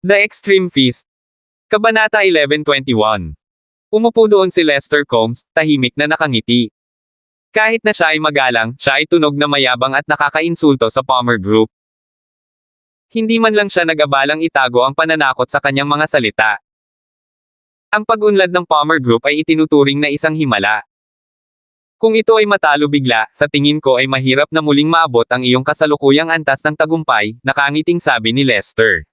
The Extreme Feast. Kabanata 11:21. Umupo doon si Lester Combs, tahimik na nakangiti. Kahit na siya ay magalang, siya ay tunog na mayabang at nakakainsulto sa Palmer Group. Hindi man lang siya nag-abalang itago ang pananakot sa kanyang mga salita. Ang pag-unlad ng Palmer Group ay itinuturing na isang himala. Kung ito ay matalo bigla, sa tingin ko ay mahirap na muling maabot ang iyong kasalukuyang antas ng tagumpay, nakangiting sabi ni Lester.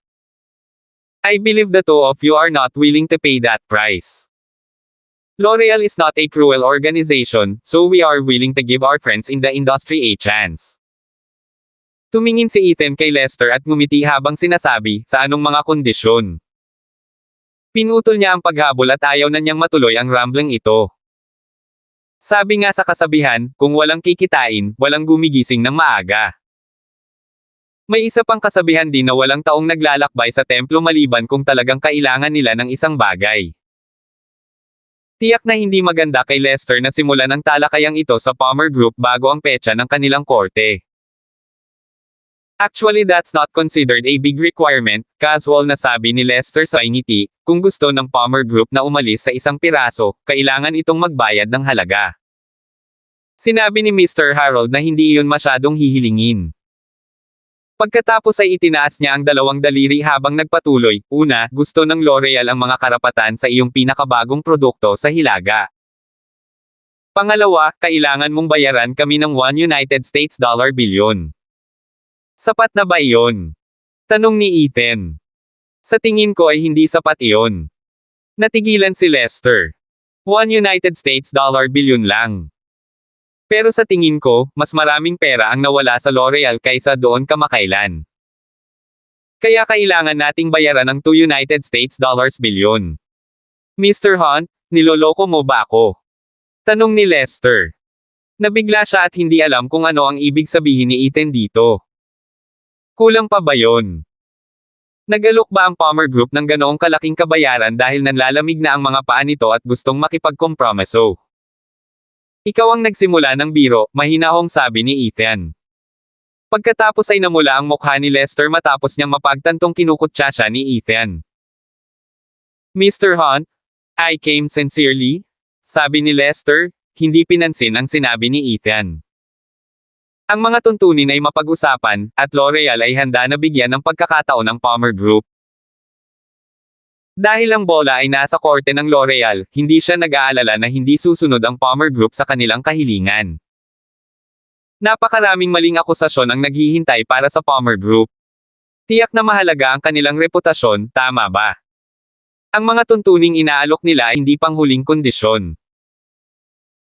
I believe the two of you are not willing to pay that price. L'Oreal is not a cruel organization, so we are willing to give our friends in the industry a chance. Tumingin si Ethan kay Lester at ngumiti habang sinasabi, sa anong mga kondisyon. Pinutol niya ang paghabol at ayaw na niyang matuloy ang rambling ito. Sabi nga sa kasabihan, kung walang kikitain, walang gumigising ng maaga. May isa pang kasabihan din na walang taong naglalakbay sa templo maliban kung talagang kailangan nila ng isang bagay. Tiyak na hindi maganda kay Lester na simulan ang talakayang ito sa Palmer Group bago ang petsa ng kanilang korte. Actually that's not considered a big requirement, casual na sabi ni Lester sa ngiti, kung gusto ng Palmer Group na umalis sa isang piraso, kailangan itong magbayad ng halaga. Sinabi ni Mr. Harold na hindi iyon masyadong hihilingin. Pagkatapos ay itinaas niya ang dalawang daliri habang nagpatuloy, una, gusto ng L'Oreal ang mga karapatan sa iyong pinakabagong produkto sa Hilaga. Pangalawa, kailangan mong bayaran kami ng $1 billion. Sapat na ba iyon? Tanong ni Ethan. Sa tingin ko ay hindi sapat iyon. Natigilan si Lester. $1 billion lang. Pero sa tingin ko, mas maraming pera ang nawala sa L'Oreal kaysa doon kamakailan. Kaya kailangan nating bayaran ng $2 billion. Mr. Hunt, niloloko mo ba ako? Tanong ni Lester. Nabigla siya at hindi alam kung ano ang ibig sabihin ni Ethan dito. Kulang pa ba yon? Nagalok ba ang Palmer Group ng ganoong kalaking kabayaran dahil nanlalamig na ang mga paa nito at gustong makipagkompromiso? Ikaw ang nagsimula ng biro, mahinahong sabi ni Ethan. Pagkatapos ay namula ang mukha ni Lester matapos niyang mapagtantong kinukutya siya ni Ethan. Mr. Hunt, I came sincerely, sabi ni Lester, hindi pinansin ang sinabi ni Ethan. Ang mga tuntunin ay mapag-usapan, at L'Oreal ay handa na bigyan ng pagkakataon ng Palmer Group. Dahil ang bola ay nasa korte ng L'Oreal, hindi siya nag-aalala na hindi susunod ang Palmer Group sa kanilang kahilingan. Napakaraming maling akusasyon ang naghihintay para sa Palmer Group. Tiyak na mahalaga ang kanilang reputasyon, tama ba? Ang mga tuntuning inaalok nila ay hindi panghuling kondisyon.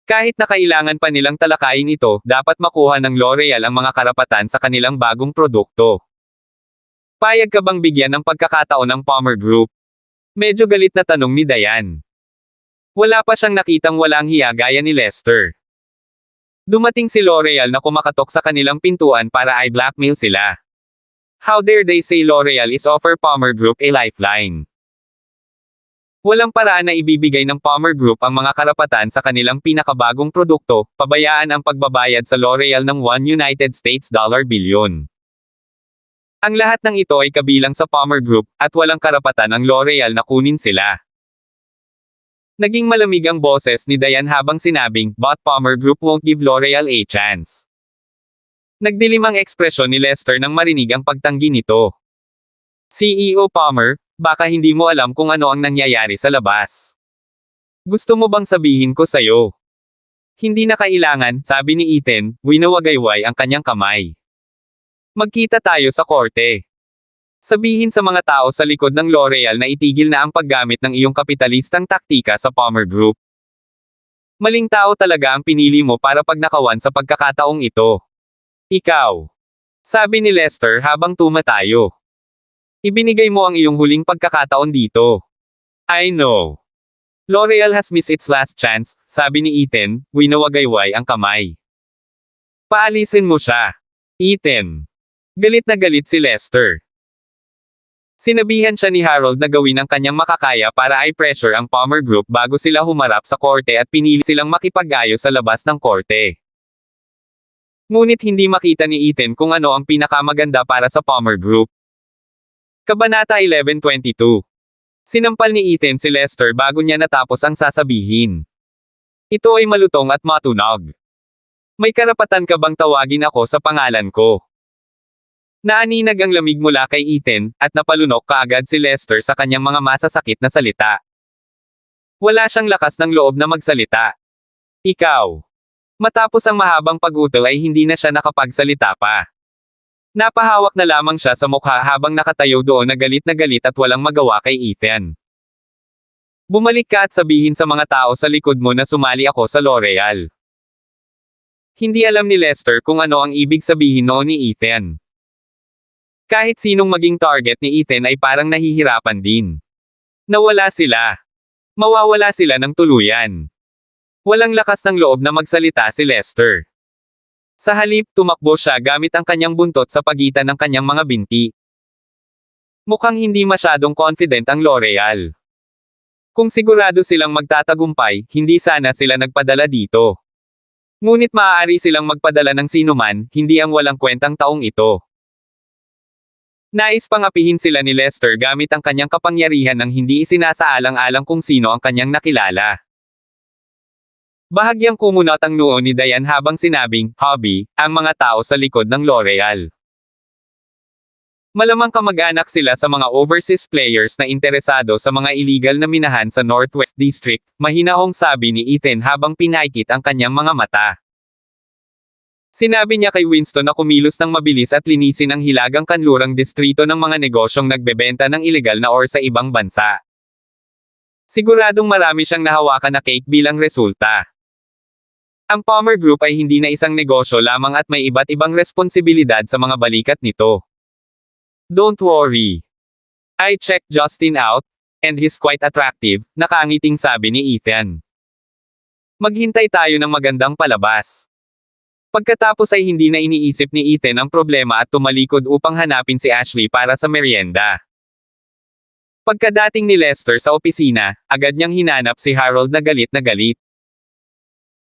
Kahit na kailangan pa nilang talakayin ito, dapat makuha ng L'Oreal ang mga karapatan sa kanilang bagong produkto. Payag ka bang bigyan ng pagkakataon ng Palmer Group? Medyo galit na tanong ni Diane. Wala pa siyang nakitang walang hiya gaya ni Lester. Dumating si L'Oreal na kumakatok sa kanilang pintuan para i-blackmail sila. How dare they say L'Oreal is offer Palmer Group a lifeline? Walang paraan na ibibigay ng Palmer Group ang mga karapatan sa kanilang pinakabagong produkto, pabayaan ang pagbabayad sa L'Oreal ng $1 billion. Ang lahat ng ito ay kabilang sa Palmer Group, at walang karapatan ang L'Oreal na kunin sila. Naging malamig ang boses ni Diane habang sinabing, but Palmer Group won't give L'Oreal a chance. Nagdilim ang ekspresyon ni Lester nang marinig ang pagtanggi nito. CEO Palmer, baka hindi mo alam kung ano ang nangyayari sa labas. Gusto mo bang sabihin ko sayo? Hindi na kailangan, sabi ni Ethan, winawagayway ang kanyang kamay. Magkita tayo sa korte. Sabihin sa mga tao sa likod ng L'Oreal na itigil na ang paggamit ng iyong kapitalistang taktika sa Palmer Group. Maling tao talaga ang pinili mo para pagnakawan sa pagkakataong ito. Ikaw. Sabi ni Lester habang tumatayo. Ibinigay mo ang iyong huling pagkakataon dito. I know. L'Oreal has missed its last chance, sabi ni Ethan, winawagayway ang kamay. Paalisin mo siya. Ethan. Galit na galit si Lester. Sinabihan siya ni Harold na gawin ang kanyang makakaya para i-pressure ang Palmer Group bago sila humarap sa korte at pinili silang makipag-ayos sa labas ng korte. Ngunit hindi makita ni Ethan kung ano ang pinakamaganda para sa Palmer Group. Kabanata 11:22. Sinampal ni Ethan si Lester bago niya natapos ang sasabihin. Ito ay malutong at matunog. May karapatan ka bang tawagin ako sa pangalan ko? Naaninag ang lamig mula kay Ethan, at napalunok kaagad si Lester sa kanyang mga masasakit na salita. Wala siyang lakas ng loob na magsalita. Ikaw. Matapos ang mahabang pag-utal ay hindi na siya nakapagsalita pa. Napahawak na lamang siya sa mukha habang nakatayo doon na galit at walang magawa kay Ethan. Bumalik ka at sabihin sa mga tao sa likod mo na sumali ako sa L'Oreal. Hindi alam ni Lester kung ano ang ibig sabihin noon ni Ethan. Kahit sinong maging target ni Ethan ay parang nahihirapan din. Nawala sila. Mawawala sila ng tuluyan. Walang lakas ng loob na magsalita si Lester. Sa halip, tumakbo siya gamit ang kanyang buntot sa pagitan ng kanyang mga binti. Mukhang hindi masyadong confident ang L'Oreal. Kung sigurado silang magtatagumpay, hindi sana sila nagpadala dito. Ngunit maaari silang magpadala ng sinuman, hindi ang walang kwentang taong ito. Nais pangapihin sila ni Lester gamit ang kanyang kapangyarihan nang hindi isinasaalang-alang kung sino ang kanyang nakilala. Bahagyang kumunot ang noo ni Diane habang sinabing, hobby, ang mga tao sa likod ng L'Oreal. Malamang kamag-anak sila sa mga overseas players na interesado sa mga illegal na minahan sa Northwest District, mahinahong sabi ni Ethan habang pinaikit ang kanyang mga mata. Sinabi niya kay Winston na kumilos ng mabilis at linisin ang hilagang kanlurang distrito ng mga negosyong nagbebenta ng ilegal na ore sa ibang bansa. Siguradong marami siyang nahawakan na cake bilang resulta. Ang Palmer Group ay hindi na isang negosyo lamang at may iba't ibang responsibilidad sa mga balikat nito. Don't worry. I checked Justin out, and he's quite attractive, nakangiting sabi ni Ethan. Maghintay tayo ng magandang palabas. Pagkatapos ay hindi na iniisip ni Ethan ang problema at tumalikod upang hanapin si Ashley para sa merienda. Pagkadating ni Lester sa opisina, agad niyang hinanap si Harold na galit na galit.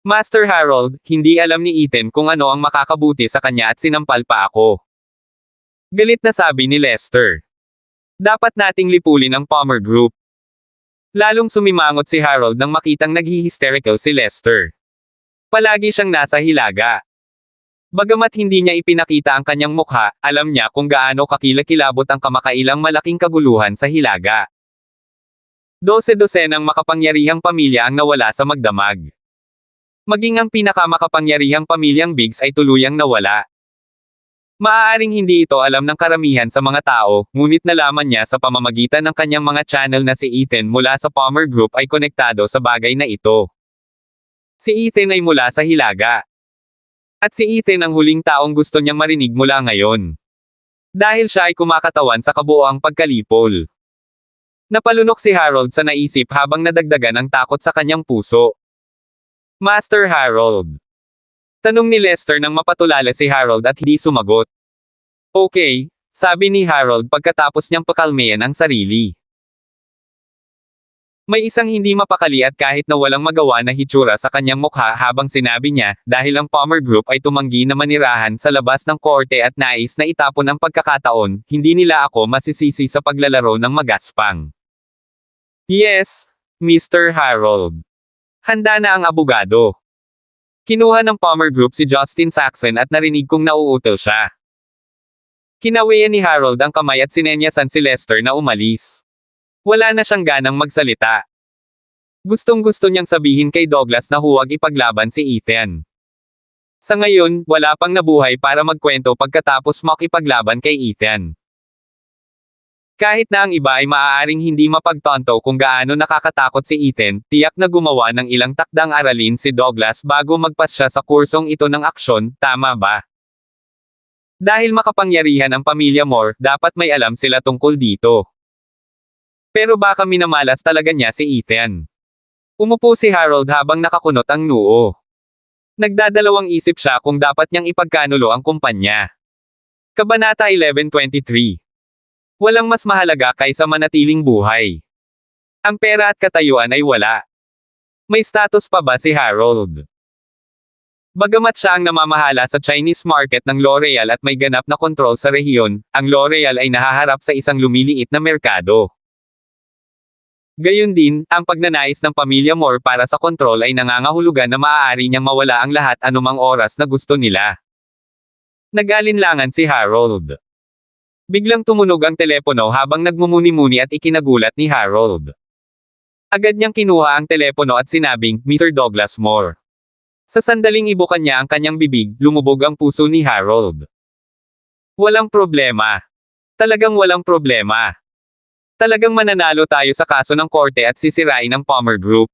Master Harold, hindi alam ni Ethan kung ano ang makakabuti sa kanya at sinampal pa ako. Galit na sabi ni Lester. Dapat nating lipulin ang Palmer Group. Lalong sumimangot si Harold nang makitang naghi-hysterical si Lester. Palagi siyang nasa hilaga. Bagamat hindi niya ipinakita ang kanyang mukha, alam niya kung gaano kakilakilabot ang kamakailang malaking kaguluhan sa hilaga. 12 ng makapangyarihang pamilya ang nawala sa magdamag. Maging ang pinakamakapangyarihang pamilyang Biggs ay tuluyang nawala. Maaaring hindi ito alam ng karamihan sa mga tao, ngunit nalaman niya sa pamamagitan ng kanyang mga channel na si Ethan mula sa Palmer Group ay konektado sa bagay na ito. Si Ethan ay mula sa hilaga. At si Ethan ang huling taong gusto niyang marinig mula ngayon. Dahil siya ay kumakatawan sa kabuoang pagkalipol. Napalunok si Harold sa naisip habang nadagdagan ang takot sa kanyang puso. Master Harold. Tanong ni Lester nang mapatulala si Harold at hindi sumagot. Okay, sabi ni Harold pagkatapos niyang pakalmayan ang sarili. May isang hindi mapakali at kahit na walang magawa na hitsura sa kanyang mukha habang sinabi niya, dahil ang Palmer Group ay tumanggi na manirahan sa labas ng korte at nais na itapon ang pagkakataon, hindi nila ako masisisi sa paglalaro ng magaspang. Yes, Mr. Harold. Handa na ang abogado. Kinuha ng Palmer Group si Justin Saxon at narinig kong nauutal siya. Kinawian ni Harold ang kamay at sinenyasan si Lester na umalis. Wala na siyang ganang magsalita. Gustong-gusto niyang sabihin kay Douglas na huwag ipaglaban si Ethan. Sa ngayon, wala pang nabuhay para magkwento pagkatapos makipaglaban kay Ethan. Kahit na ang iba ay maaaring hindi mapagtanto kung gaano nakakatakot si Ethan, tiyak na gumawa ng ilang takdang aralin si Douglas bago magpasya sa kursong ito ng aksyon, tama ba? Dahil makapangyarihan ang pamilya Moore, dapat may alam sila tungkol dito. Pero baka minamalas talaga niya si Ethan. Umupo si Harold habang nakakunot ang noo. Nagdadalawang isip siya kung dapat niyang ipagkanulo ang kumpanya. Kabanata 11:23. Walang mas mahalaga kaysa manatiling buhay. Ang pera at katayuan ay wala. May status pa ba si Harold? Bagamat siya ang namamahala sa Chinese market ng L'Oreal at may ganap na kontrol sa rehiyon, ang L'Oreal ay nahaharap sa isang lumiliit na merkado. Gayun din, ang pagnanais ng pamilya Moore para sa kontrol ay nangangahulugan na maaari niyang mawala ang lahat anumang oras na gusto nila. Nag-alinlangan si Harold. Biglang tumunog ang telepono habang nagmumuni-muni at ikinagulat ni Harold. Agad niyang kinuha ang telepono at sinabing, "Mr. Douglas Moore." Sa sandaling ibukan niya ang kanyang bibig, lumubog ang puso ni Harold. Walang problema. Talagang walang problema. Talagang mananalo tayo sa kaso ng korte at sisirain ang Palmer Group.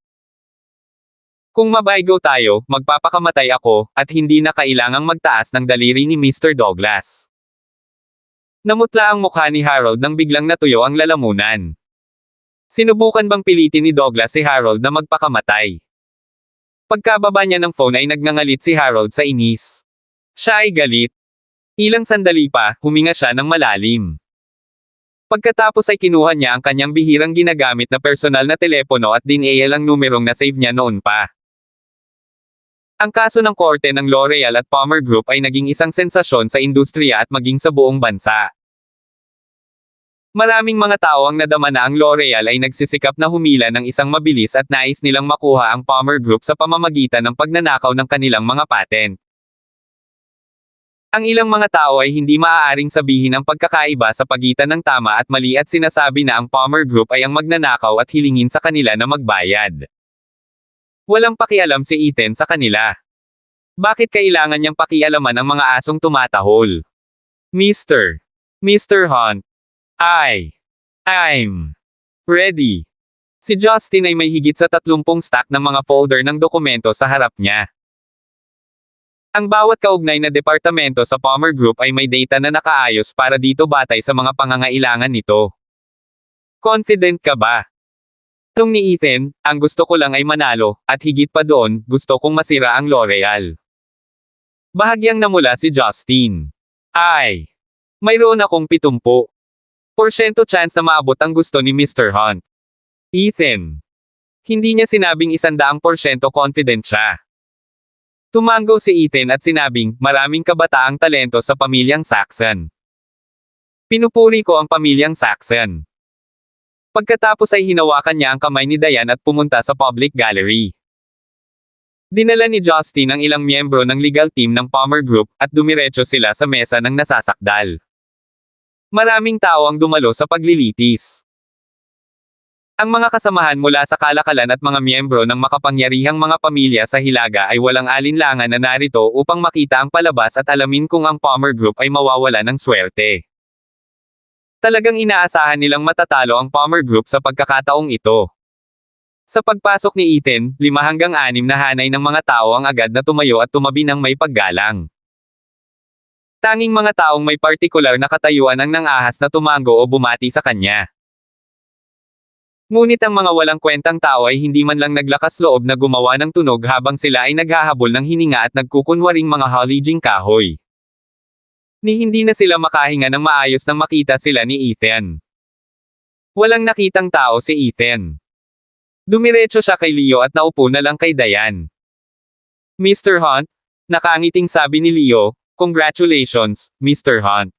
Kung mabaygo tayo, magpapakamatay ako, at hindi na kailangang magtaas ng daliri ni Mr. Douglas. Namutla ang mukha ni Harold nang biglang natuyo ang lalamunan. Sinubukan bang pilitin ni Douglas si Harold na magpakamatay? Pagkababa niya ng phone ay nagngangalit si Harold sa inis. Siya ay galit. Ilang sandali pa, huminga siya ng malalim. Pagkatapos ay kinuha niya ang kanyang bihirang ginagamit na personal na telepono at dinayal ang numerong na-save niya noon pa. Ang kaso ng korte ng L'Oreal at Palmer Group ay naging isang sensasyon sa industriya at maging sa buong bansa. Maraming mga tao ang nadama na ang L'Oreal ay nagsisikap na humila ng isang mabilis at nais nilang makuha ang Palmer Group sa pamamagitan ng pagnanakaw ng kanilang mga patent. Ang ilang mga tao ay hindi maaaring sabihin ang pagkakaiba sa pagitan ng tama at mali at sinasabi na ang Palmer Group ay ang magnanakaw at hilingin sa kanila na magbayad. Walang pakialam si Ethan sa kanila. Bakit kailangan niyang pakialaman ang mga asong tumatahol? Mr. Hunt. I'm ready. Si Justin ay may higit sa 30 stack ng mga folder ng dokumento sa harap niya. Ang bawat kaugnay na departamento sa Palmer Group ay may data na nakaayos para dito batay sa mga pangangailangan nito. Confident ka ba? Tanong ni Ethan, ang gusto ko lang ay manalo, at higit pa doon, gusto kong masira ang L'Oreal. Bahagyang namula si Justin. Mayroon akong 70% chance na maabot ang gusto ni Mr. Hunt. Ethan. Hindi niya sinabing 100% confident siya. Tumango si Ethan at sinabing, maraming kabataang talento sa pamilyang Saxon. Pinupuri ko ang pamilyang Saxon. Pagkatapos ay hinawakan niya ang kamay ni Diane at pumunta sa public gallery. Dinala ni Justin ang ilang miyembro ng legal team ng Palmer Group, at dumiretso sila sa mesa ng nasasakdal. Maraming tao ang dumalo sa paglilitis. Ang mga kasamahan mula sa kalakalan at mga miyembro ng makapangyarihang mga pamilya sa Hilaga ay walang alinlangan na narito upang makita ang palabas at alamin kung ang Palmer Group ay mawawala ng swerte. Talagang inaasahan nilang matatalo ang Palmer Group sa pagkakataong ito. Sa pagpasok ni Ethan, 5 hanggang 6 na hanay ng mga tao ang agad na tumayo at tumabi ng may paggalang. Tanging mga taong may partikular na katayuan ang nangahas na tumango o bumati sa kanya. Ngunit ang mga walang kwentang tao ay hindi man lang naglakas loob na gumawa ng tunog habang sila ay naghahabol ng hininga at nagkukunwaring mga halijing kahoy. Ni hindi na sila makahinga ng maayos nang makita sila ni Ethan. Walang nakitang tao si Ethan. Dumiretso siya kay Leo at naupo na lang kay Diane. Mr. Hunt? Nakangiting sabi ni Leo, congratulations, Mr. Hunt.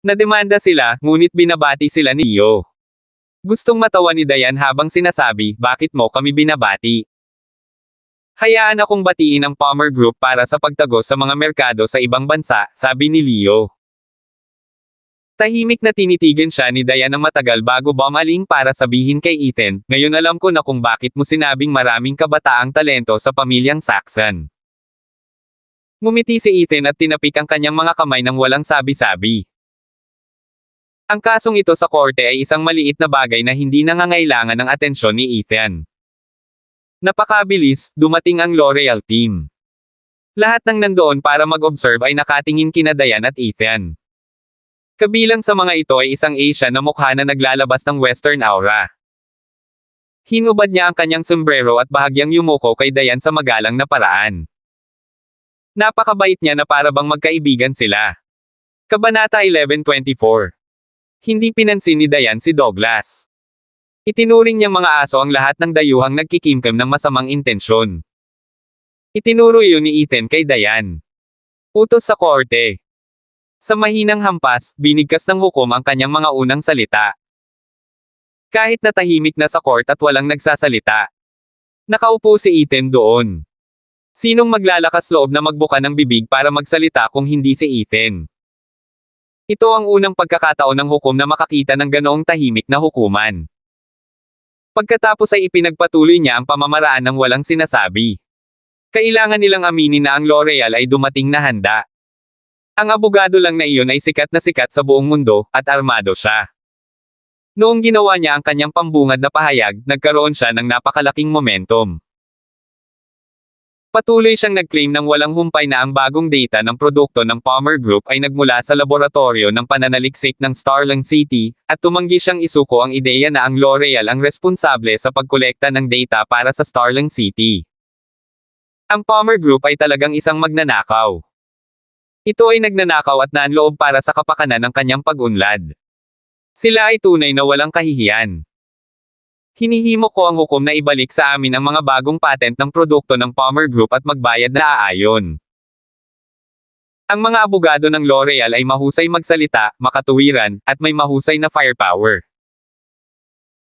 Nademanda sila, ngunit binabati sila ni Leo. Gustong matawa ni Diane habang sinasabi, bakit mo kami binabati? Hayaan akong batiin ang Palmer Group para sa pagtagos sa mga merkado sa ibang bansa, sabi ni Leo. Tahimik na tinitigan siya ni Diane ng matagal bago bumaling para sabihin kay Ethan, ngayon alam ko na kung bakit mo sinabing maraming kabataang talento sa pamilyang Saxon. Ngumiti si Ethan at tinapik ang kanyang mga kamay nang walang sabi-sabi. Ang kasong ito sa korte ay isang maliit na bagay na hindi nangangailangan ng atensyon ni Ethan. Napakabilis, dumating ang L'Oreal team. Lahat ng nandoon para mag-observe ay nakatingin kina Diane at Ethan. Kabilang sa mga ito ay isang Asian na mukha na naglalabas ng Western aura. Hinubad niya ang kanyang sombrero at bahagyang yumuko kay Diane sa magalang na paraan. Napakabait niya na para bang magkaibigan sila. Kabanata 11:24. Hindi pinansin ni Diane si Douglas. Itinuring niyang mga aso ang lahat ng dayuhang nagkikimkim ng masamang intensyon. Itinuro iyon ni Ethan kay Diane. Utos sa korte. Sa mahinang hampas, binigkas ng hukom ang kanyang mga unang salita. Kahit na tahimik na sa court at walang nagsasalita. Nakaupo si Ethan doon. Sinong maglalakas loob na magbuka ng bibig para magsalita kung hindi si Ethan? Ito ang unang pagkakataon ng hukom na makakita ng ganoong tahimik na hukuman. Pagkatapos ay ipinagpatuloy niya ang pamamaraan ng walang sinasabi. Kailangan nilang aminin na ang L'Oreal ay dumating na handa. Ang abogado lang na iyon ay sikat na sikat sa buong mundo, at armado siya. Noong ginawa niya ang kanyang pambungad na pahayag, nagkaroon siya ng napakalaking momentum. Patuloy siyang nag-claim ng walang humpay na ang bagong data ng produkto ng Palmer Group ay nagmula sa laboratorio ng pananaliksik ng Starling City, at tumanggi siyang isuko ang ideya na ang L'Oreal ang responsable sa pagkolekta ng data para sa Starling City. Ang Palmer Group ay talagang isang magnanakaw. Ito ay nagnanakaw at nanloob para sa kapakanan ng kanyang pag-unlad. Sila ay tunay na walang kahihiyan. Hinihimok ko ang hukom na ibalik sa amin ang mga bagong patent ng produkto ng Palmer Group at magbayad na aayon. Ang mga abogado ng L'Oreal ay mahusay magsalita, makatuwiran, at may mahusay na firepower.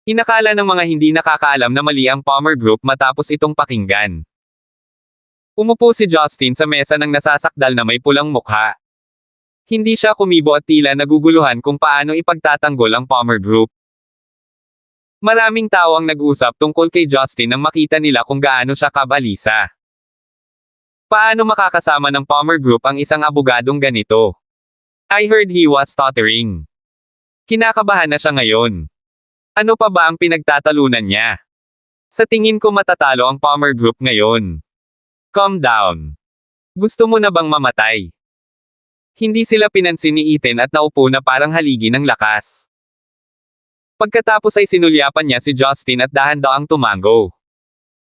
Inakala ng mga hindi nakakaalam na mali ang Palmer Group matapos itong pakinggan. Umupo si Justin sa mesa ng nasasakdal na may pulang mukha. Hindi siya kumibo at tila naguguluhan kung paano ipagtatanggol ang Palmer Group. Maraming tao ang nag-usap tungkol kay Justin nang makita nila kung gaano siya kabalisa. Paano makakasama ng Palmer Group ang isang abogadong ganito? I heard he was stuttering. Kinakabahan na siya ngayon. Ano pa ba ang pinagtatalunan niya? Sa tingin ko matatalo ang Palmer Group ngayon. Calm down. Gusto mo na bang mamatay? Hindi sila pinansin ni Ethan at naupo na parang haligi ng lakas. Pagkatapos ay sinulyapan niya si Justin at dahan-daang tumango.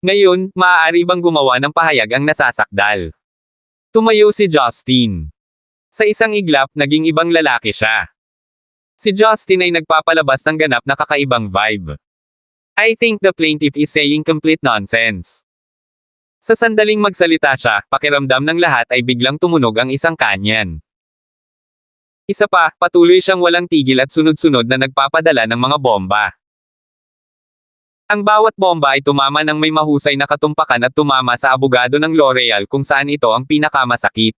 Ngayon, maaari bang gumawa ng pahayag ang nasasakdal? Tumayo si Justin. Sa isang iglap, naging ibang lalaki siya. Si Justin ay nagpapalabas ng ganap na kakaibang vibe. I think the plaintiff is saying complete nonsense. Sa sandaling magsalita siya, pakiramdam ng lahat ay biglang tumunog ang isang kanyan. Isa pa, patuloy siyang walang tigil at sunod-sunod na nagpapadala ng mga bomba. Ang bawat bomba ay tumama ng may mahusay na katumpakan at tumama sa abogado ng L'Oreal kung saan ito ang pinakamasakit.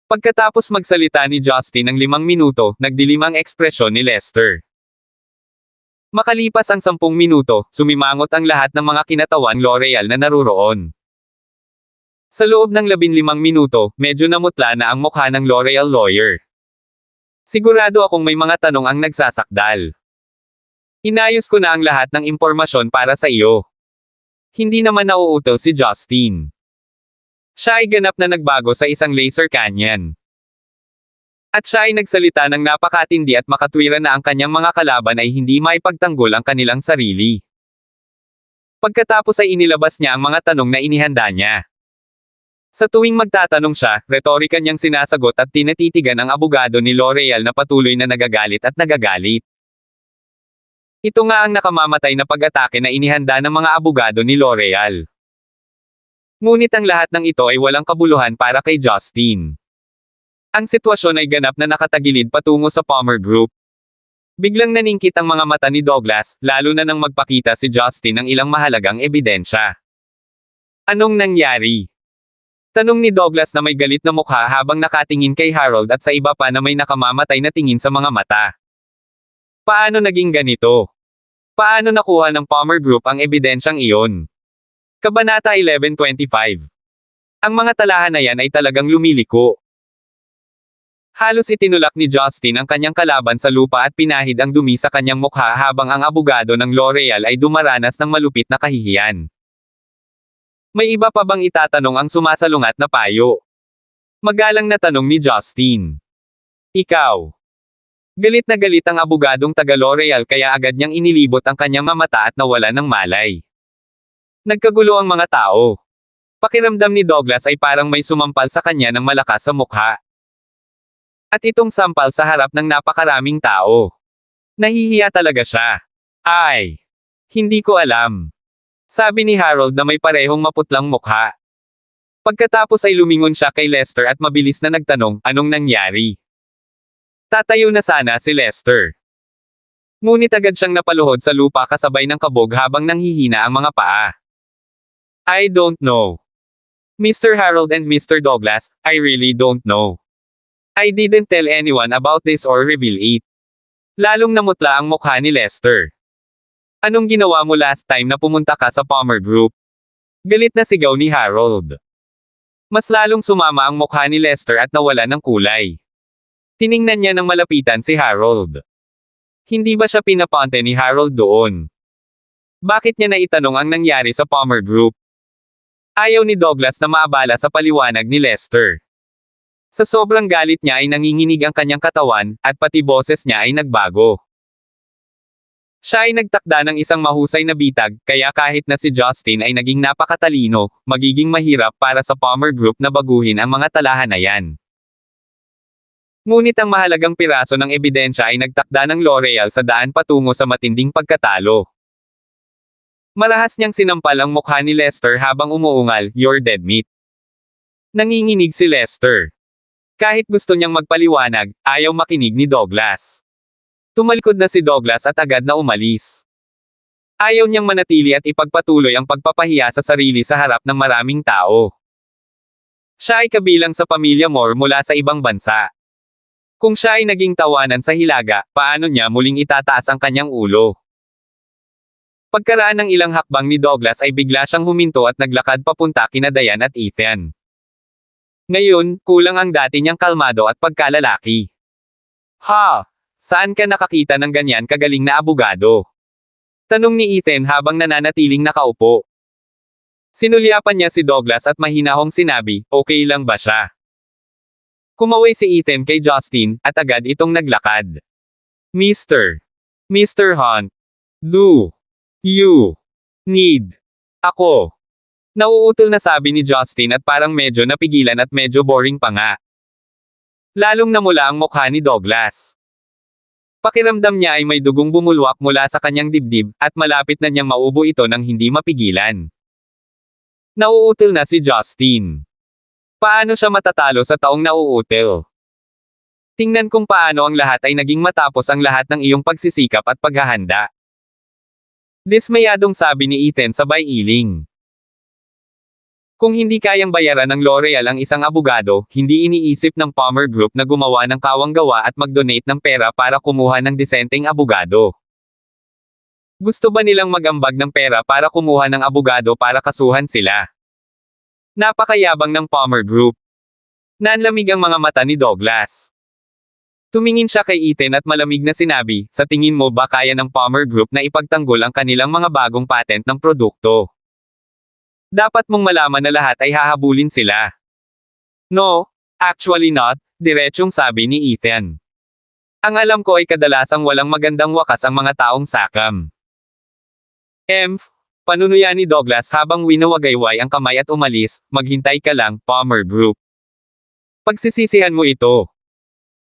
Pagkatapos magsalita ni Justin ng 5 minuto, nagdilim ang ekspresyon ni Lester. Makalipas ang 10 minuto, sumimangot ang lahat ng mga kinatawan L'Oreal na naruroon. Sa loob ng 15 minuto, medyo namutla na ang mukha ng L'Oreal lawyer. Sigurado akong may mga tanong ang nagsasakdal. Inayos ko na ang lahat ng impormasyon para sa iyo. Hindi naman nauutal si Justin. Siya ay ganap na nagbago sa isang laser canyon. At siya ay nagsalita ng napakatindi at makatwiran na ang kanyang mga kalaban ay hindi maipagtanggol ang kanilang sarili. Pagkatapos ay inilabas niya ang mga tanong na inihanda niya. Sa tuwing magtatanong siya, retorika niyang sinasagot at tinatitigan ang abogado ni L'Oreal na patuloy na nagagalit at nagagalit. Ito nga ang nakamamatay na pag-atake na inihanda ng mga abogado ni L'Oreal. Ngunit ang lahat ng ito ay walang kabuluhan para kay Justin. Ang sitwasyon ay ganap na nakatagilid patungo sa Palmer Group. Biglang naningkit ang mga mata ni Douglas, lalo na nang magpakita si Justin ng ilang mahalagang ebidensya. Anong nangyari? Tanong ni Douglas na may galit na mukha habang nakatingin kay Harold at sa iba pa na may nakamamatay na tingin sa mga mata. Paano naging ganito? Paano nakuha ng Palmer Group ang ebidensyang iyon? Kabanata 11:25. Ang mga talahanayan ay talagang lumiliko. Halos itinulak ni Justin ang kanyang kalaban sa lupa at pinahid ang dumi sa kanyang mukha habang ang abogado ng L'Oreal ay dumaranas ng malupit na kahihiyan. May iba pa bang itatanong ang sumasalungat na payo? Magalang na tanong ni Justin. Ikaw. Galit na galit ang abogadong taga L'Oreal kaya agad niyang inilibot ang kanyang mamata at nawala ng malay. Nagkagulo ang mga tao. Pakiramdam ni Douglas ay parang may sumampal sa kanya ng malakas sa mukha. At itong sampal sa harap ng napakaraming tao. Nahihiya talaga siya. Ay! Hindi ko alam. Sabi ni Harold na may parehong maputlang mukha. Pagkatapos ay lumingon siya kay Lester at mabilis na nagtanong, anong nangyari? Tatayo na sana si Lester. Ngunit agad siyang napaluhod sa lupa kasabay ng kabog habang nanghihina ang mga paa. I don't know. Mr. Harold and Mr. Douglas, I really don't know. I didn't tell anyone about this or reveal it. Lalong namutla ang mukha ni Lester. Anong ginawa mo last time na pumunta ka sa Palmer Group? Galit na sigaw ni Harold. Mas lalong sumama ang mukha ni Lester at nawala ng kulay. Tiningnan niya ng malapitan si Harold. Hindi ba siya pinaponte ni Harold doon? Bakit niya naitanong ang nangyari sa Palmer Group? Ayaw ni Douglas na maabala sa paliwanag ni Lester. Sa sobrang galit niya ay nanginginig ang kanyang katawan, at pati boses niya ay nagbago. Siya ay nagtakda ng isang mahusay na bitag, kaya kahit na si Justin ay naging napakatalino, magiging mahirap para sa Palmer Group na baguhin ang mga talahan na yan. Ngunit ang mahalagang piraso ng ebidensya ay nagtakda ng L'Oreal sa daan patungo sa matinding pagkatalo. Marahas niyang sinampal ang mukha ni Lester habang umuungal, "You're dead meat." Nanginginig si Lester. Kahit gusto niyang magpaliwanag, ayaw makinig ni Douglas. Tumalikod na si Douglas at agad na umalis. Ayaw niyang manatili at ipagpatuloy ang pagpapahiya sa sarili sa harap ng maraming tao. Siya ay kabilang sa pamilya Moore mula sa ibang bansa. Kung siya ay naging tawanan sa Hilaga, paano niya muling itataas ang kanyang ulo? Pagkaraan ng ilang hakbang ni Douglas ay bigla siyang huminto at naglakad papunta kina Diane at Ethan. Ngayon, kulang ang dati niyang kalmado at pagkalalaki. Ha! Saan ka nakakita ng ganyan kagaling na abogado? Tanong ni Ethan habang nananatiling nakaupo. Sinulyapan niya si Douglas at mahinahong sinabi, okay lang ba siya? Kumaway si Ethan kay Justin, at agad itong naglakad. Mr. Hunt. Do you need ako? Nauutol na sabi ni Justin at parang medyo napigilan at medyo boring pa nga. Lalong namula ang mukha ni Douglas. Pakiramdam niya ay may dugong bumulwak mula sa kanyang dibdib, at malapit na niyang maubo ito nang hindi mapigilan. Nauutil na si Justin. Paano siya matatalo sa taong nauutil? Tingnan kung paano ang lahat ay naging matapos ang lahat ng iyong pagsisikap at paghahanda. Dismayadong sabi ni Ethan sabay iling. Kung hindi kayang bayaran ng L'Oreal ang isang abogado, hindi iniisip ng Palmer Group na gumawa ng kawang-gawa at mag-donate ng pera para kumuha ng disenteng abogado. Gusto ba nilang mag-ambag ng pera para kumuha ng abogado para kasuhan sila? Napakayabang ng Palmer Group. Nanlamig ang mga mata ni Douglas. Tumingin siya kay Ethan at malamig na sinabi, sa tingin mo ba kaya ng Palmer Group na ipagtanggol ang kanilang mga bagong patent ng produkto? Dapat mong malaman na lahat ay hahabulin sila. No, actually not, diretsong sabi ni Ethan. Ang alam ko ay kadalasang walang magandang wakas ang mga taong sakam. Panunuya ni Douglas habang winawagayway ang kamay at umalis, maghintay ka lang, Palmer Group. Pagsisisihan mo ito.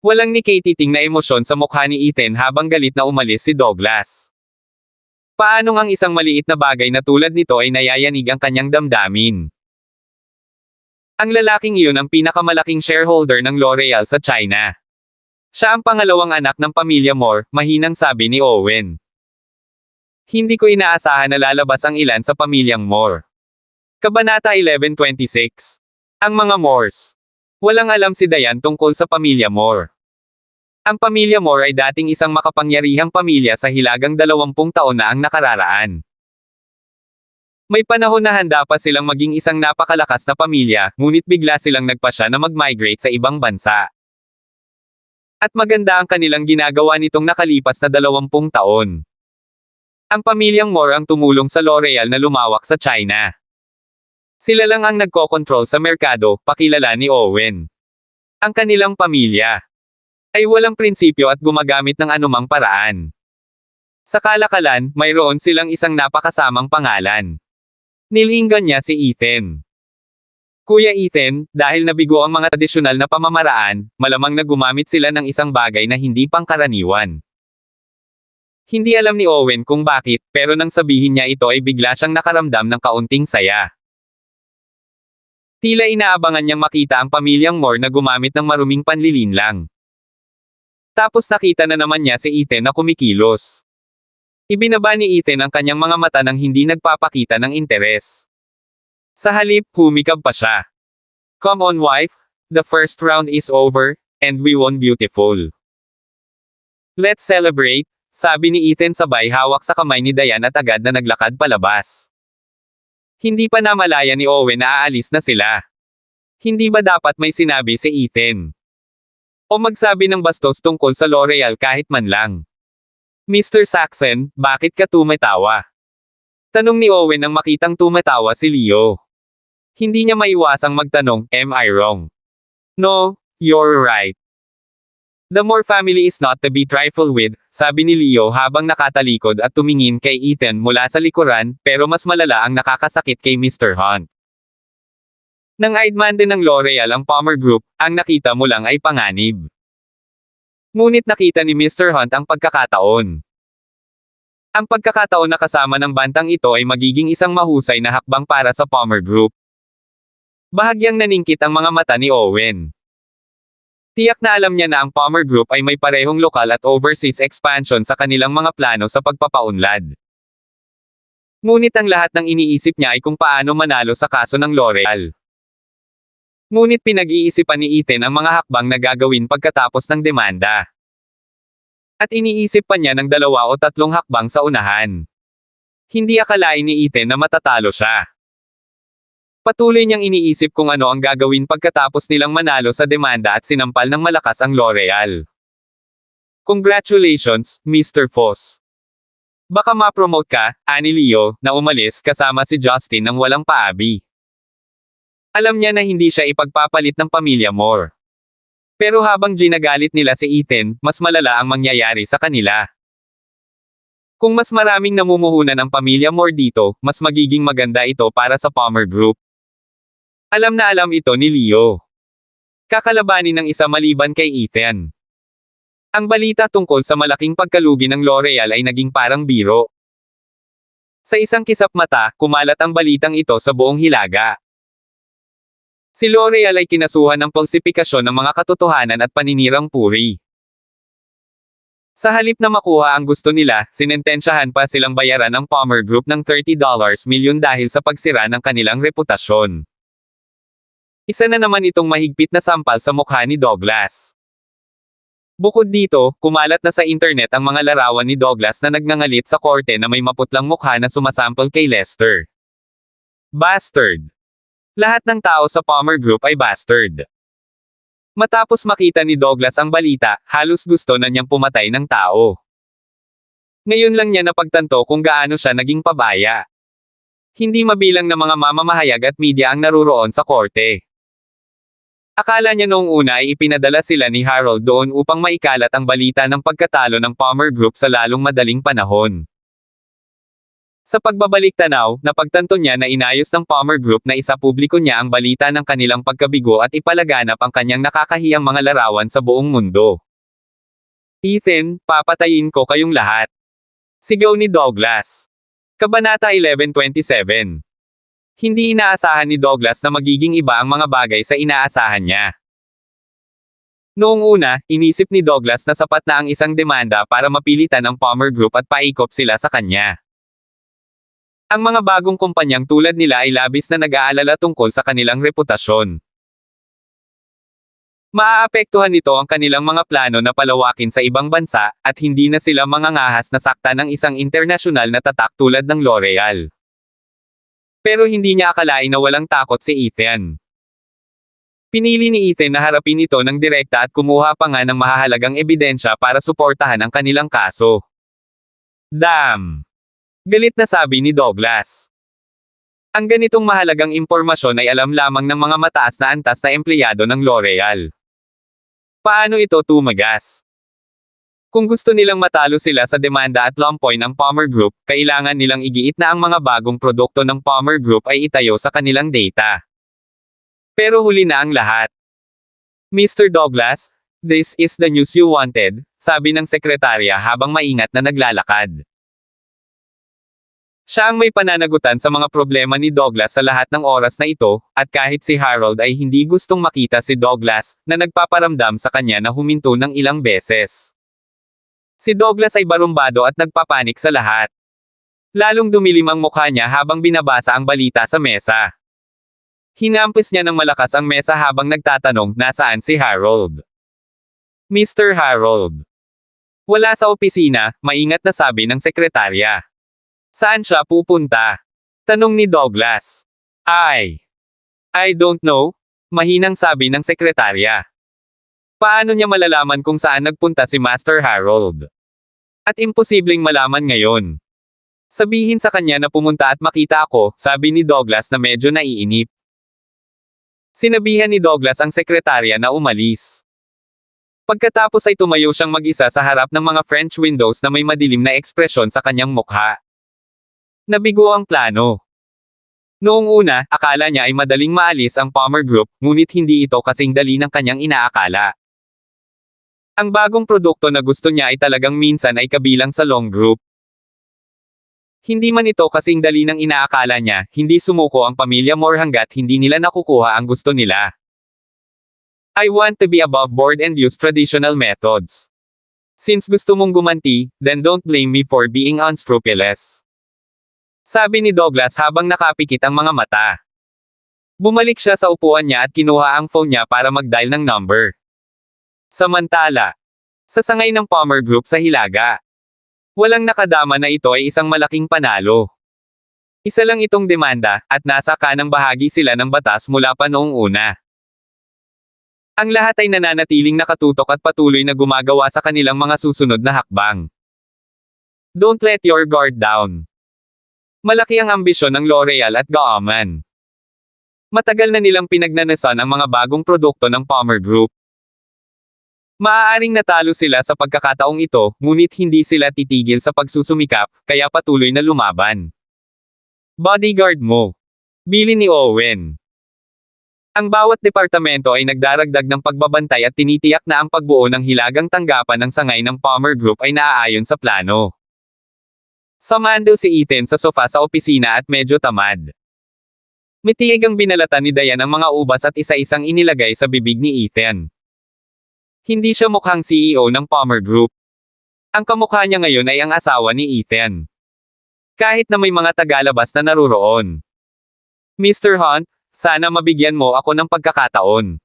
Walang nikatiting na emosyon sa mukha ni Ethan habang galit na umalis si Douglas. Paano ang isang maliit na bagay na tulad nito ay nayayanig ang kanyang damdamin? Ang lalaking iyon ang pinakamalaking shareholder ng L'Oreal sa China. Siya ang pangalawang anak ng pamilya Moore, mahinang sabi ni Owen. Hindi ko inaasahan na lalabas ang ilan sa pamilyang Moore. Kabanata 11:26. Ang mga Moores. Walang alam si Diane tungkol sa pamilya Moore. Ang pamilya Moore ay dating isang makapangyarihang pamilya sa hilagang 20 taon na ang nakararaan. May panahon na handa pa silang maging isang napakalakas na pamilya, ngunit bigla silang nagpasya na mag-migrate sa ibang bansa. At maganda ang kanilang ginagawa nitong nakalipas na 20 taon. Ang pamilyang Moore ang tumulong sa L'Oreal na lumawak sa China. Sila lang ang nagkokontrol sa merkado, pakilala ni Owen. Ang kanilang pamilya ay walang prinsipyo at gumagamit ng anumang paraan. Sa kalakalan, mayroon silang isang napakasamang pangalan. Nilinggan niya si Ethan. Kuya Ethan, dahil nabigo ang mga tradisyonal na pamamaraan, malamang na gumamit sila ng isang bagay na hindi pangkaraniwan. Hindi alam ni Owen kung bakit, pero nang sabihin niya ito ay bigla siyang nakaramdam ng kaunting saya. Tila inaabangan niyang makita ang pamilyang Moore na gumamit ng maruming panlilinlang. Tapos nakita na naman niya si Ethan na kumikilos. Ibinaba ni Ethan ang kanyang mga mata nang hindi nagpapakita ng interes. Sa halip, humikab pa siya. Come on wife, the first round is over, and we won beautiful. Let's celebrate, sabi ni Ethan sabay hawak sa kamay ni Diane at agad na naglakad palabas. Hindi pa namalaya ni Owen na aalis na sila. Hindi ba dapat may sinabi si Ethan? O magsabi ng bastos tungkol sa L'Oreal kahit man lang? Mr. Saxon, bakit ka tumatawa? Tanong ni Owen nang makitang tumatawa si Leo. Hindi niya maiwasang magtanong, am I wrong? No, you're right. The Moore family is not to be trifled with, sabi ni Leo habang nakatalikod at tumingin kay Ethan mula sa likuran, pero mas malala ang nakakasakit kay Mr. Hunt. Nang aidman din ng L'Oreal ang Palmer Group, ang nakita mo lang ay panganib. Ngunit nakita ni Mr. Hunt ang pagkakataon. Ang pagkakataon na kasama ng bantang ito ay magiging isang mahusay na hakbang para sa Palmer Group. Bahagyang naningkit ang mga mata ni Owen. Tiyak na alam niya na ang Palmer Group ay may parehong lokal at overseas expansion sa kanilang mga plano sa pagpapaunlad. Ngunit ang lahat ng iniisip niya ay kung paano manalo sa kaso ng L'Oreal. Ngunit pinag-iisipan ni Ethan ang mga hakbang na gagawin pagkatapos ng demanda. At iniisip pa niya ng 2 o 3 hakbang sa unahan. Hindi akalain ni Ethan na matatalo siya. Patuloy niyang iniisip kung ano ang gagawin pagkatapos nilang manalo sa demanda at sinampal ng malakas ang L'Oreal. Congratulations, Mr. Foss. Baka ma-promote ka, ani Leo, na umalis kasama si Justin nang walang paabi. Alam niya na hindi siya ipagpapalit ng pamilya Moore. Pero habang ginagalit nila si Ethan, mas malala ang mangyayari sa kanila. Kung mas maraming namumuhunan ang pamilya Moore dito, mas magiging maganda ito para sa Palmer Group. Alam na alam ito ni Leo. Kakalabanin ng isa maliban kay Ethan. Ang balita tungkol sa malaking pagkalugi ng L'Oreal ay naging parang biro. Sa isang kisap mata, kumalat ang balitang ito sa buong Hilaga. Si L'Oreal ay kinasuhan ng falsifikasyon ng mga katotohanan at paninirang puri. Sa halip na makuha ang gusto nila, sinentensyahan pa silang bayaran ang Palmer Group ng $30 milyon dahil sa pagsira ng kanilang reputasyon. Isa na naman itong mahigpit na sampal sa mukha ni Douglas. Bukod dito, kumalat na sa internet ang mga larawan ni Douglas na nagngangalit sa korte na may maputlang mukha na sumasample kay Lester. Bastard! Lahat ng tao sa Palmer Group ay bastard. Matapos makita ni Douglas ang balita, halos gusto na niyang pumatay ng tao. Ngayon lang niya napagtanto kung gaano siya naging pabaya. Hindi mabilang na mga mamamahayag at media ang naruroon sa korte. Akala niya noong una ay ipinadala sila ni Harold doon upang maikalat ang balita ng pagkatalo ng Palmer Group sa lalong madaling panahon. Sa pagbabalik tanaw, napagtanto niya na inayos ng Palmer Group na isapubliko niya ang balita ng kanilang pagkabigo at ipalaganap ang kanyang nakakahiyang mga larawan sa buong mundo. Ethan, papatayin ko kayong lahat. Sigaw ni Douglas. Kabanata 11:27. Hindi inaasahan ni Douglas na magiging iba ang mga bagay sa inaasahan niya. Noong una, inisip ni Douglas na sapat na ang isang demanda para mapilitan ang Palmer Group at paikop sila sa kanya. Ang mga bagong kumpanyang tulad nila ay labis na nag-aalala tungkol sa kanilang reputasyon. Maaapektuhan nito ang kanilang mga plano na palawakin sa ibang bansa, at hindi na sila mangangahas na sakta ng isang internasyonal na tatak tulad ng L'Oreal. Pero hindi niya akalain na walang takot si Ethan. Pinili ni Ethan na harapin ito ng direkta at kumuha pa nga ng mahahalagang ebidensya para suportahan ang kanilang kaso. Damn! Galit na sabi ni Douglas. Ang ganitong mahalagang impormasyon ay alam lamang ng mga mataas na antas na empleyado ng L'Oreal. Paano ito tumagas? Kung gusto nilang matalo sila sa demanda at lumpoy ng Palmer Group, kailangan nilang igiit na ang mga bagong produkto ng Palmer Group ay itayo sa kanilang data. Pero huli na ang lahat. Mr. Douglas, this is the news you wanted, sabi ng sekretarya habang maingat na naglalakad. Siya ang may pananagutan sa mga problema ni Douglas sa lahat ng oras na ito, at kahit si Harold ay hindi gustong makita si Douglas, na nagpaparamdam sa kanya na huminto ng ilang beses. Si Douglas ay barumbado at nagpapanik sa lahat. Lalong dumilim ang mukha niya habang binabasa ang balita sa mesa. Hinampis niya ng malakas ang mesa habang nagtatanong, nasaan si Harold? Mr. Harold. Wala sa opisina, maingat na sabi ng sekretarya. Saan siya pupunta? Tanong ni Douglas. I don't know, mahinang sabi ng sekretarya. Paano niya malalaman kung saan nagpunta si Master Harold? At imposibleng malaman ngayon. Sabihin sa kanya na pumunta at makita ako, sabi ni Douglas na medyo naiinip. Sinabihan ni Douglas ang sekretarya na umalis. Pagkatapos ay tumayo siyang mag-isa sa harap ng mga French windows na may madilim na ekspresyon sa kanyang mukha. Nabigo ang plano. Noong una, akala niya ay madaling maalis ang Palmer Group, ngunit hindi ito kasing dali ng kanyang inaakala. Ang bagong produkto na gusto niya ay talagang minsan ay kabilang sa Long Group. Hindi man ito kasing dali ng inaakala niya, hindi sumuko ang pamilya Moore hanggat hindi nila nakukuha ang gusto nila. I want to be above board and use traditional methods. Since gusto mong gumanti, then don't blame me for being unscrupulous. Sabi ni Douglas habang nakapikit ang mga mata. Bumalik siya sa upuan niya at kinuha ang phone niya para mag-dial ng number. Samantala, sa sangay ng Palmer Group sa Hilaga. Walang nakadama na ito ay isang malaking panalo. Isa lang itong demanda, at nasa kanang bahagi sila ng batas mula pa noong una. Ang lahat ay nananatiling nakatutok at patuloy na gumagawa sa kanilang mga susunod na hakbang. Don't let your guard down. Malaki ang ambisyon ng L'Oreal at Gauman. Matagal na nilang pinagnanasan ang mga bagong produkto ng Palmer Group. Maaaring natalo sila sa pagkakataong ito, ngunit hindi sila titigil sa pagsusumikap, kaya patuloy na lumaban. Bodyguard mo. Bilin ni Owen. Ang bawat departamento ay nagdaragdag ng pagbabantay at tinitiyak na ang pagbuo ng hilagang tanggapan ng sangay ng Palmer Group ay naaayon sa plano. Sumandal si Ethan sa sofa sa opisina at medyo tamad. Mitiig ang binalatan ni Diane ang mga ubas at isa-isang inilagay sa bibig ni Ethan. Hindi siya mukhang CEO ng Palmer Group. Ang kamukha niya ngayon ay ang asawa ni Ethan. Kahit na may mga tagalabas na naruroon. Mr. Hunt, sana mabigyan mo ako ng pagkakataon.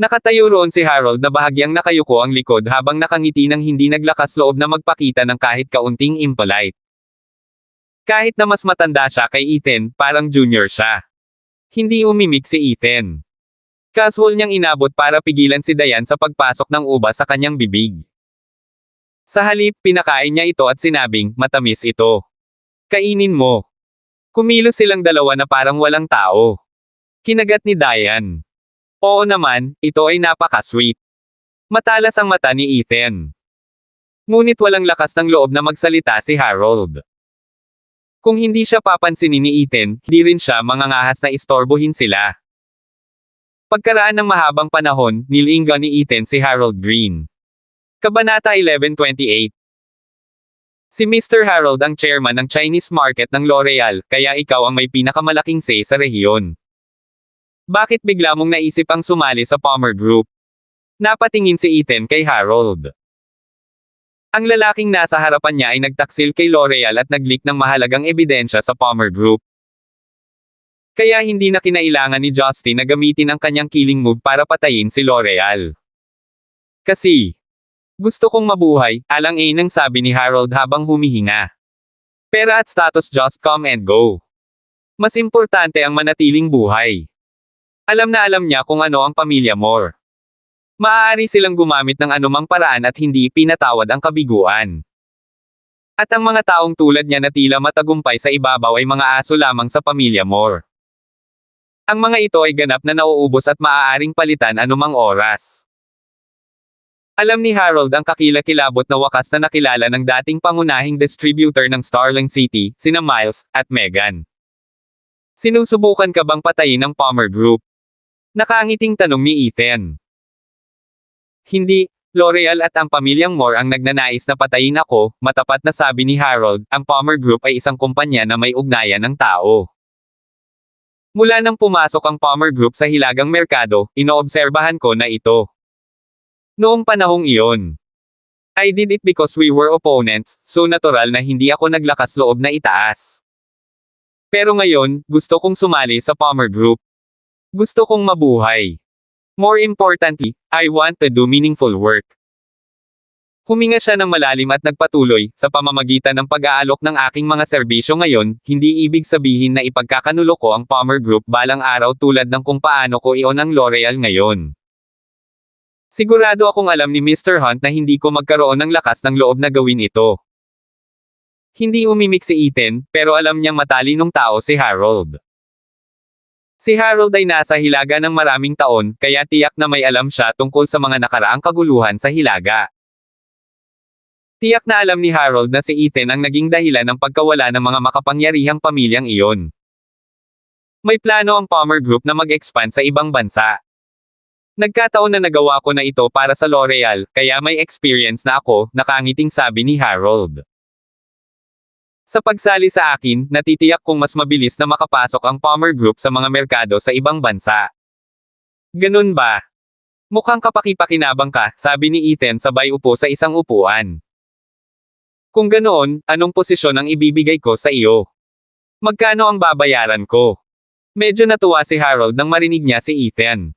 Nakatayo roon si Harold na bahagyang nakayuko ang likod habang nakangiti ng hindi naglakas loob na magpakita ng kahit kaunting impolite. Kahit na mas matanda siya kay Ethan, parang junior siya. Hindi umimik si Ethan. Casual niyang inabot para pigilan si Diane sa pagpasok ng ubas sa kanyang bibig. Sa halip, pinakain niya ito at sinabing, matamis ito. Kainin mo. Kumilos silang dalawa na parang walang tao. Kinagat ni Diane. Oo naman, ito ay napaka-sweet. Matalas ang mata ni Ethan. Ngunit walang lakas ng loob na magsalita si Harold. Kung hindi siya papansinin ni Ethan, hindi rin siya mangangahas na istorbohin sila. Pagkaraan ng mahabang panahon, nilinggan ni Ethan si Harold Green. Kabanata 1128. Si Mr. Harold ang chairman ng Chinese market ng L'Oreal, kaya ikaw ang may pinakamalaking say sa rehiyon. Bakit bigla mong naisip ang sumali sa Palmer Group? Napatingin si Ethan kay Harold. Ang lalaking nasa harapan niya ay nagtaksil kay L'Oreal at nag-leak ng mahalagang ebidensya sa Palmer Group. Kaya hindi na kinailangan ni Justin na gamitin ang kanyang killing move para patayin si L'Oreal. Kasi, gusto kong mabuhay, alang-alang nang sabi ni Harold habang humihinga. Pera at status just come and go. Mas importante ang manatiling buhay. Alam na alam niya kung ano ang pamilya Moore. Maaari silang gumamit ng anumang paraan at hindi pinatawad ang kabiguan. At ang mga taong tulad niya na tila matagumpay sa ibabaw ay mga aso lamang sa pamilya Moore. Ang mga ito ay ganap na nauubos at maaaring palitan anumang oras. Alam ni Harold ang kakilakilabot na wakas na nakilala ng dating pangunahing distributor ng Starling City, sina Miles, at Megan. Sinusubukan ka bang patayin ng Palmer Group? Nakangiting tanong ni Ethan. Hindi, L'Oreal at ang pamilyang Moore ang nagnanais na patayin ako, matapat na sabi ni Harold, ang Palmer Group ay isang kumpanya na may ugnayan ng tao. Mula nang pumasok ang Palmer Group sa hilagang merkado, inoobserbahan ko na ito. Noong panahong iyon, I did it because we were opponents, so natural na hindi ako naglakas loob na itaas. Pero ngayon, gusto kong sumali sa Palmer Group. Gusto kong mabuhay. More importantly, I want to do meaningful work. Huminga siya ng malalim at nagpatuloy, sa pamamagitan ng pag-aalok ng aking mga serbisyo ngayon, hindi ibig sabihin na ipagkakanulo ko ang Palmer Group balang araw tulad ng kung paano ko iyon ang L'Oreal ngayon. Sigurado akong alam ni Mr. Hunt na hindi ko magkaroon ng lakas ng loob na gawin ito. Hindi umimik si Ethan, pero alam niyang matalinong tao si Harold. Si Harold ay nasa hilaga ng maraming taon, kaya tiyak na may alam siya tungkol sa mga nakaraang kaguluhan sa hilaga. Tiyak na alam ni Harold na si Ethan ang naging dahilan ng pagkawala ng mga makapangyarihang pamilyang iyon. May plano ang Palmer Group na mag-expand sa ibang bansa. Nagkataon na nagawa ko na ito para sa L'Oreal, kaya may experience na ako, nakangiting sabi ni Harold. Sa pagsali sa akin, natitiyak kong mas mabilis na makapasok ang Palmer Group sa mga merkado sa ibang bansa. Ganun ba? Mukhang kapaki-pakinabang ka, sabi ni Ethan sabay upo sa isang upuan. Kung ganoon, anong posisyon ang ibibigay ko sa iyo? Magkano ang babayaran ko? Medyo natuwa si Harold nang marinig niya si Ethan.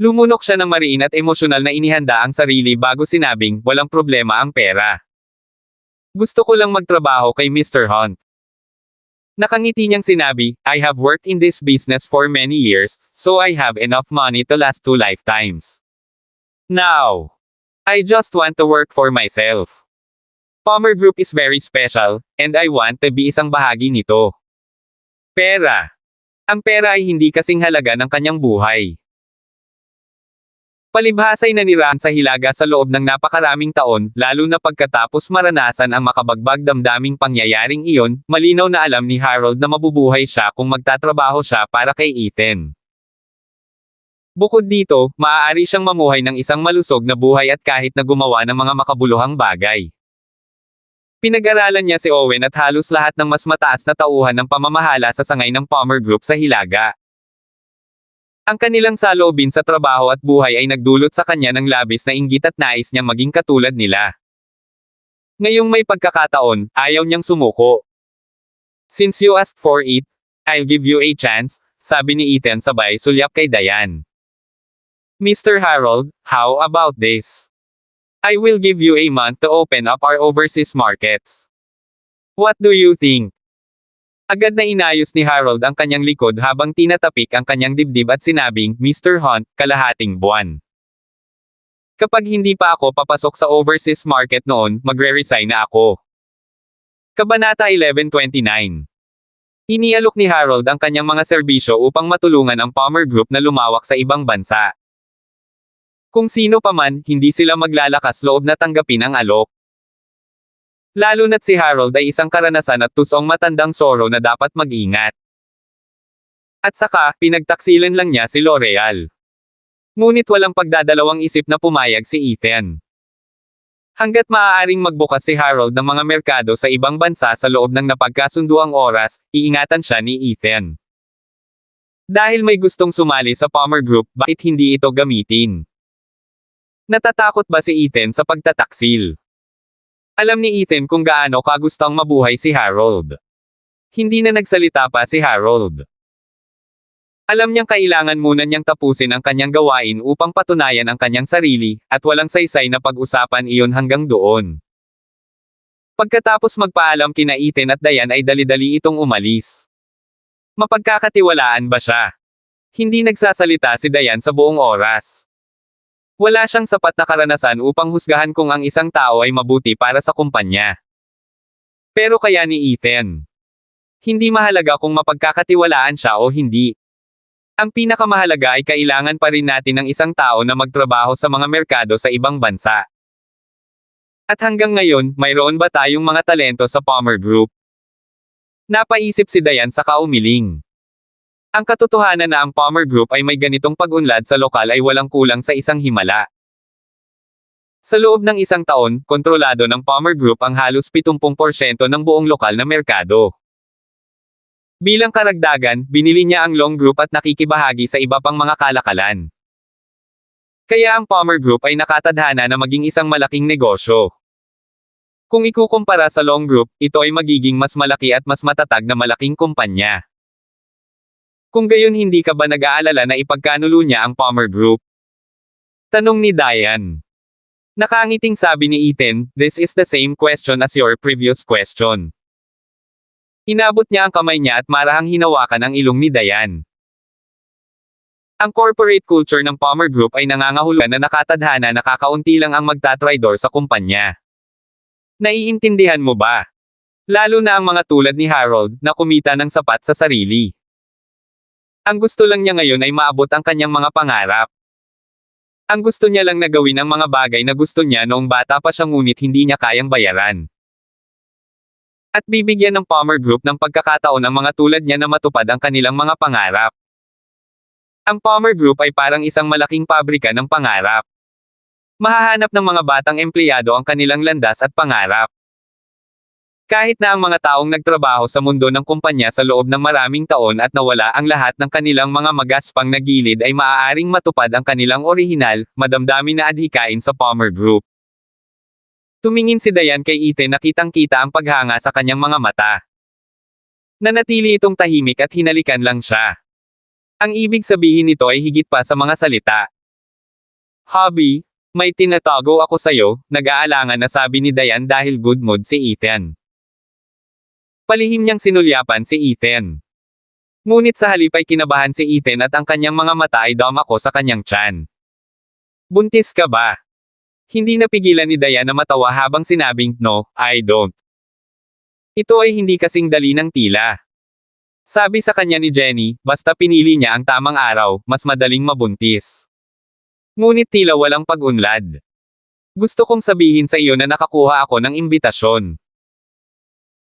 Lumunok siya ng mariin at emosyonal na inihanda ang sarili bago sinabing, walang problema ang pera. Gusto ko lang magtrabaho kay Mr. Hunt. Nakangiti niyang sinabi, I have worked in this business for many years, so I have enough money to last 2 lifetimes. Now, I just want to work for myself. Palmer Group is very special, and I want to be isang bahagi nito. Pera. Ang pera ay hindi kasing halaga ng kanyang buhay. Palibhasa'y nanirahan sa hilaga sa loob ng napakaraming taon, lalo na pagkatapos maranasan ang makabagbag damdaming pangyayaring iyon, malinaw na alam ni Harold na mabubuhay siya kung magtatrabaho siya para kay Ethan. Bukod dito, maaari siyang mamuhay ng isang malusog na buhay at kahit na gumawa ng mga makabuluhang bagay. Pinag-aralan niya si Owen at halos lahat ng mas mataas na tauhan ng pamamahala sa sangay ng Palmer Group sa hilaga. Ang kanilang saloobin sa trabaho at buhay ay nagdulot sa kanya ng labis na inggit at nais niyang maging katulad nila. Ngayong may pagkakataon, ayaw niyang sumuko. Since you asked for it, I'll give you a chance, sabi ni Ethan sabay sulyap kay Diane. Mr. Harold, how about this? I will give you a month to open up our overseas markets. What do you think? Agad na inayos ni Harold ang kanyang likod habang tinatapik ang kanyang dibdib at sinabing, Mr. Hunt, kalahating buwan. Kapag hindi pa ako papasok sa overseas market noon, magre-resign na ako. Kabanata 1129. Inialok ni Harold ang kanyang mga serbisyo upang matulungan ang Palmer Group na lumawak sa ibang bansa. Kung sino pa man, hindi sila maglalakas loob na tanggapin ang alok. Lalo na't si Harold ay isang karanasan at tusong matandang soro na dapat mag-ingat. At saka, pinagtaksilan lang niya si L'Oreal. Ngunit walang pagdadalawang isip na pumayag si Ethan. Hanggat maaaring magbukas si Harold ng mga merkado sa ibang bansa sa loob ng napagkasunduang oras, iingatan siya ni Ethan. Dahil may gustong sumali sa Palmer Group, bakit hindi ito gamitin? Natatakot ba si Ethan sa pagtataksil? Alam ni Ethan kung gaano kagustong mabuhay si Harold. Hindi na nagsalita pa si Harold. Alam niyang kailangan muna niyang tapusin ang kanyang gawain upang patunayan ang kanyang sarili, at walang saysay na pag-usapan iyon hanggang doon. Pagkatapos magpaalam kina Ethan at Diane ay dali-dali itong umalis. Mapagkakatiwalaan ba siya? Hindi nagsasalita si Diane sa buong oras. Wala siyang sapat na karanasan upang husgahan kung ang isang tao ay mabuti para sa kumpanya. Pero kaya ni Ethan. Hindi mahalaga kung mapagkakatiwalaan siya o hindi. Ang pinakamahalaga ay kailangan pa rin natin ng isang tao na magtrabaho sa mga merkado sa ibang bansa. At hanggang ngayon, mayroon ba tayong mga talento sa Palmer Group? Napaisip si Diane sa kaumiling. Ang katotohanan na ang Palmer Group ay may ganitong pag-unlad sa lokal ay walang kulang sa isang himala. Sa loob ng isang taon, kontrolado ng Palmer Group ang halos 70% ng buong lokal na merkado. Bilang karagdagan, binili niya ang Long Group at nakikibahagi sa iba pang mga kalakalan. Kaya ang Palmer Group ay nakatadhana na maging isang malaking negosyo. Kung ikukumpara sa Long Group, ito ay magiging mas malaki at mas matatag na malaking kumpanya. Kung gayon, hindi ka ba nag-aalala na ipagkanulo niya ang Palmer Group? Tanong ni Diane. Nakangiting sabi ni Ethan, "This is the same question as your previous question." Inabot niya ang kamay niya at marahang hinawakan ang ilong ni Diane. Ang corporate culture ng Palmer Group ay nangangahulugan na nakatadhana na kakaunti lang ang magtatraidor sa kumpanya. Naiintindihan mo ba? Lalo na ang mga tulad ni Harold, na kumita ng sapat sa sarili. Ang gusto lang niya ngayon ay maabot ang kanyang mga pangarap. Ang gusto niya lang na gawin ang mga bagay na gusto niya noong bata pa siya ngunit hindi niya kayang bayaran. At bibigyan ng Palmer Group ng pagkakataon ang mga tulad niya na matupad ang kanilang mga pangarap. Ang Palmer Group ay parang isang malaking pabrika ng pangarap. Mahahanap ng mga batang empleyado ang kanilang landas at pangarap. Kahit na ang mga taong nagtrabaho sa mundo ng kumpanya sa loob ng maraming taon at nawala ang lahat ng kanilang mga magaspang na gilid ay maaaring matupad ang kanilang orihinal, madamdamin na adhikain sa Palmer Group. Tumingin si Diane kay Ethan na kitang-kita ang paghanga sa kanyang mga mata. Nanatili itong tahimik at hinalikan lang siya. Ang ibig sabihin nito ay higit pa sa mga salita. "Hobby, may tinatago ako sa'yo," nag-aalangan na sabi ni Diane dahil good mood si Ethan. Palihim niyang sinulyapan si Ethan. Ngunit sa halip ay kinabahan si Ethan at ang kanyang mga mata ay dumako sa kanyang tiyan. "Buntis ka ba?" Hindi napigilan ni Diane na matawa habang sinabing, "No, I don't." Ito ay hindi kasing dali ng tila. Sabi sa kanya ni Jenny, basta pinili niya ang tamang araw, mas madaling mabuntis. Ngunit tila walang pag-unlad. "Gusto kong sabihin sa iyo na nakakuha ako ng imbitasyon."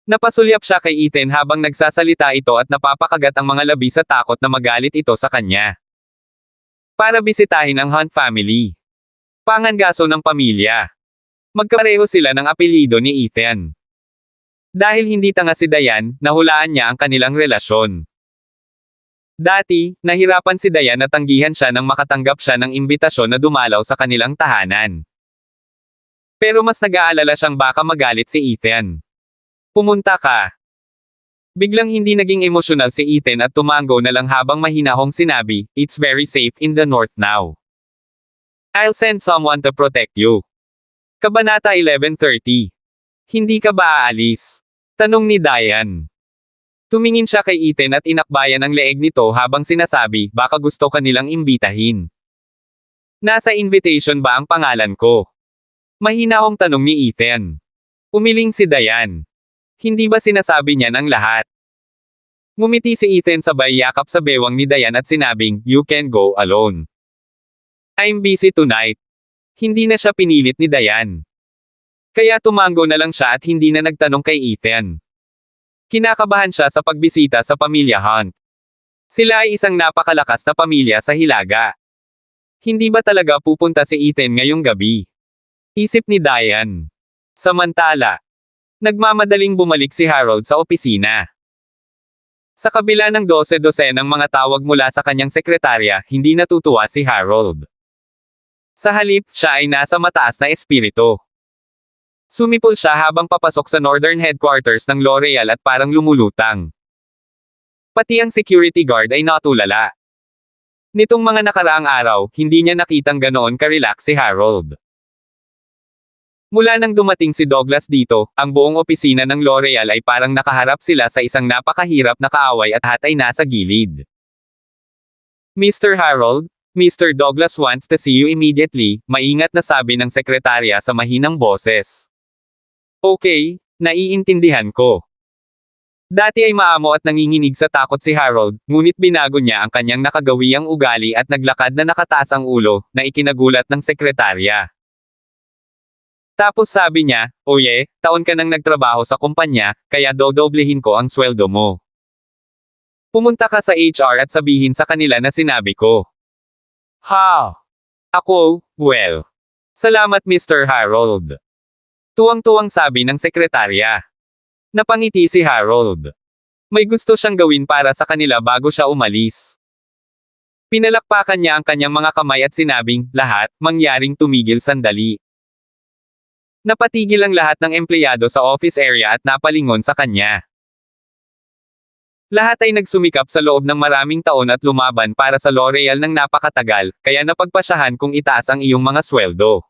Napasulyap siya kay Ethan habang nagsasalita ito at napapakagat ang mga labi sa takot na magalit ito sa kanya. Para bisitahin ang Hunt family. Pangangaso ng pamilya. Magkapareho sila ng apelyido ni Ethan. Dahil hindi tanga si Diane, nahulaan niya ang kanilang relasyon. Dati, nahirapan si Diane na tanggihan siya nang makatanggap siya ng imbitasyon na dumalaw sa kanilang tahanan. Pero mas nag-aalala siyang baka magalit si Ethan. "Pumunta ka." Biglang hindi naging emosyonal si Ethan at tumango na lang habang mahinahong sinabi, "It's very safe in the north now. I'll send someone to protect you." Kabanata 11:30. "Hindi ka ba aalis?" Tanong ni Diane. Tumingin siya kay Ethan at inakbayan ang leeg nito habang sinasabi, "Baka gusto ka nilang imbitahin." "Nasa invitation ba ang pangalan ko?" Mahinahong tanong ni Ethan. Umiling si Diane. Hindi ba sinasabi niyan ang lahat? Ngumiti si Ethan sabay yakap sa bewang ni Diane at sinabing, "You can go alone. I'm busy tonight." Hindi na siya pinilit ni Diane. Kaya tumango na lang siya at hindi na nagtanong kay Ethan. Kinakabahan siya sa pagbisita sa pamilya Hunt. Sila ay isang napakalakas na pamilya sa Hilaga. Hindi ba talaga pupunta si Ethan ngayong gabi? Isip ni Diane. Samantala, nagmamadaling bumalik si Harold sa opisina. Sa kabila ng 12-12 ng mga tawag mula sa kanyang sekretarya, hindi natutuwa si Harold. Sa halip, siya ay nasa mataas na espiritu. Sumipol siya habang papasok sa northern headquarters ng L'Oreal at parang lumulutang. Pati ang security guard ay natulala. Nitong mga nakaraang araw, hindi niya nakitang ganoon ka-relax si Harold. Mula nang dumating si Douglas dito, ang buong opisina ng L'Oreal ay parang nakaharap sila sa isang napakahirap na kaaway at lahat ay nasa gilid. "Mr. Harold, Mr. Douglas wants to see you immediately," maingat na sabi ng sekretarya sa mahinang boses. "Okay, naiintindihan ko." Dati ay maamo at nanginginig sa takot si Harold, ngunit binago niya ang kanyang nakagawiang ugali at naglakad na nakataas ang ulo, na ikinagulat ng sekretarya. Tapos sabi niya, "Oye, taon ka nang nagtrabaho sa kumpanya, kaya dodoblehin ko ang sweldo mo. Pumunta ka sa HR at sabihin sa kanila na sinabi ko." "Ha? Ako, well. Salamat Mr. Harold. Tuwang-tuwang sabi ng sekretarya. Napangiti si Harold. May gusto siyang gawin para sa kanila bago siya umalis. Pinalakpakan niya ang kanyang mga kamay at sinabing, lahat, mangyaring tumigil sandali. Napatigil ang lahat ng empleyado sa office area at napalingon sa kanya. Lahat ay nagsumikap sa loob ng maraming taon at lumaban para sa L'Oreal ng napakatagal, kaya napagpasyahan kung itaas ang iyong mga sweldo.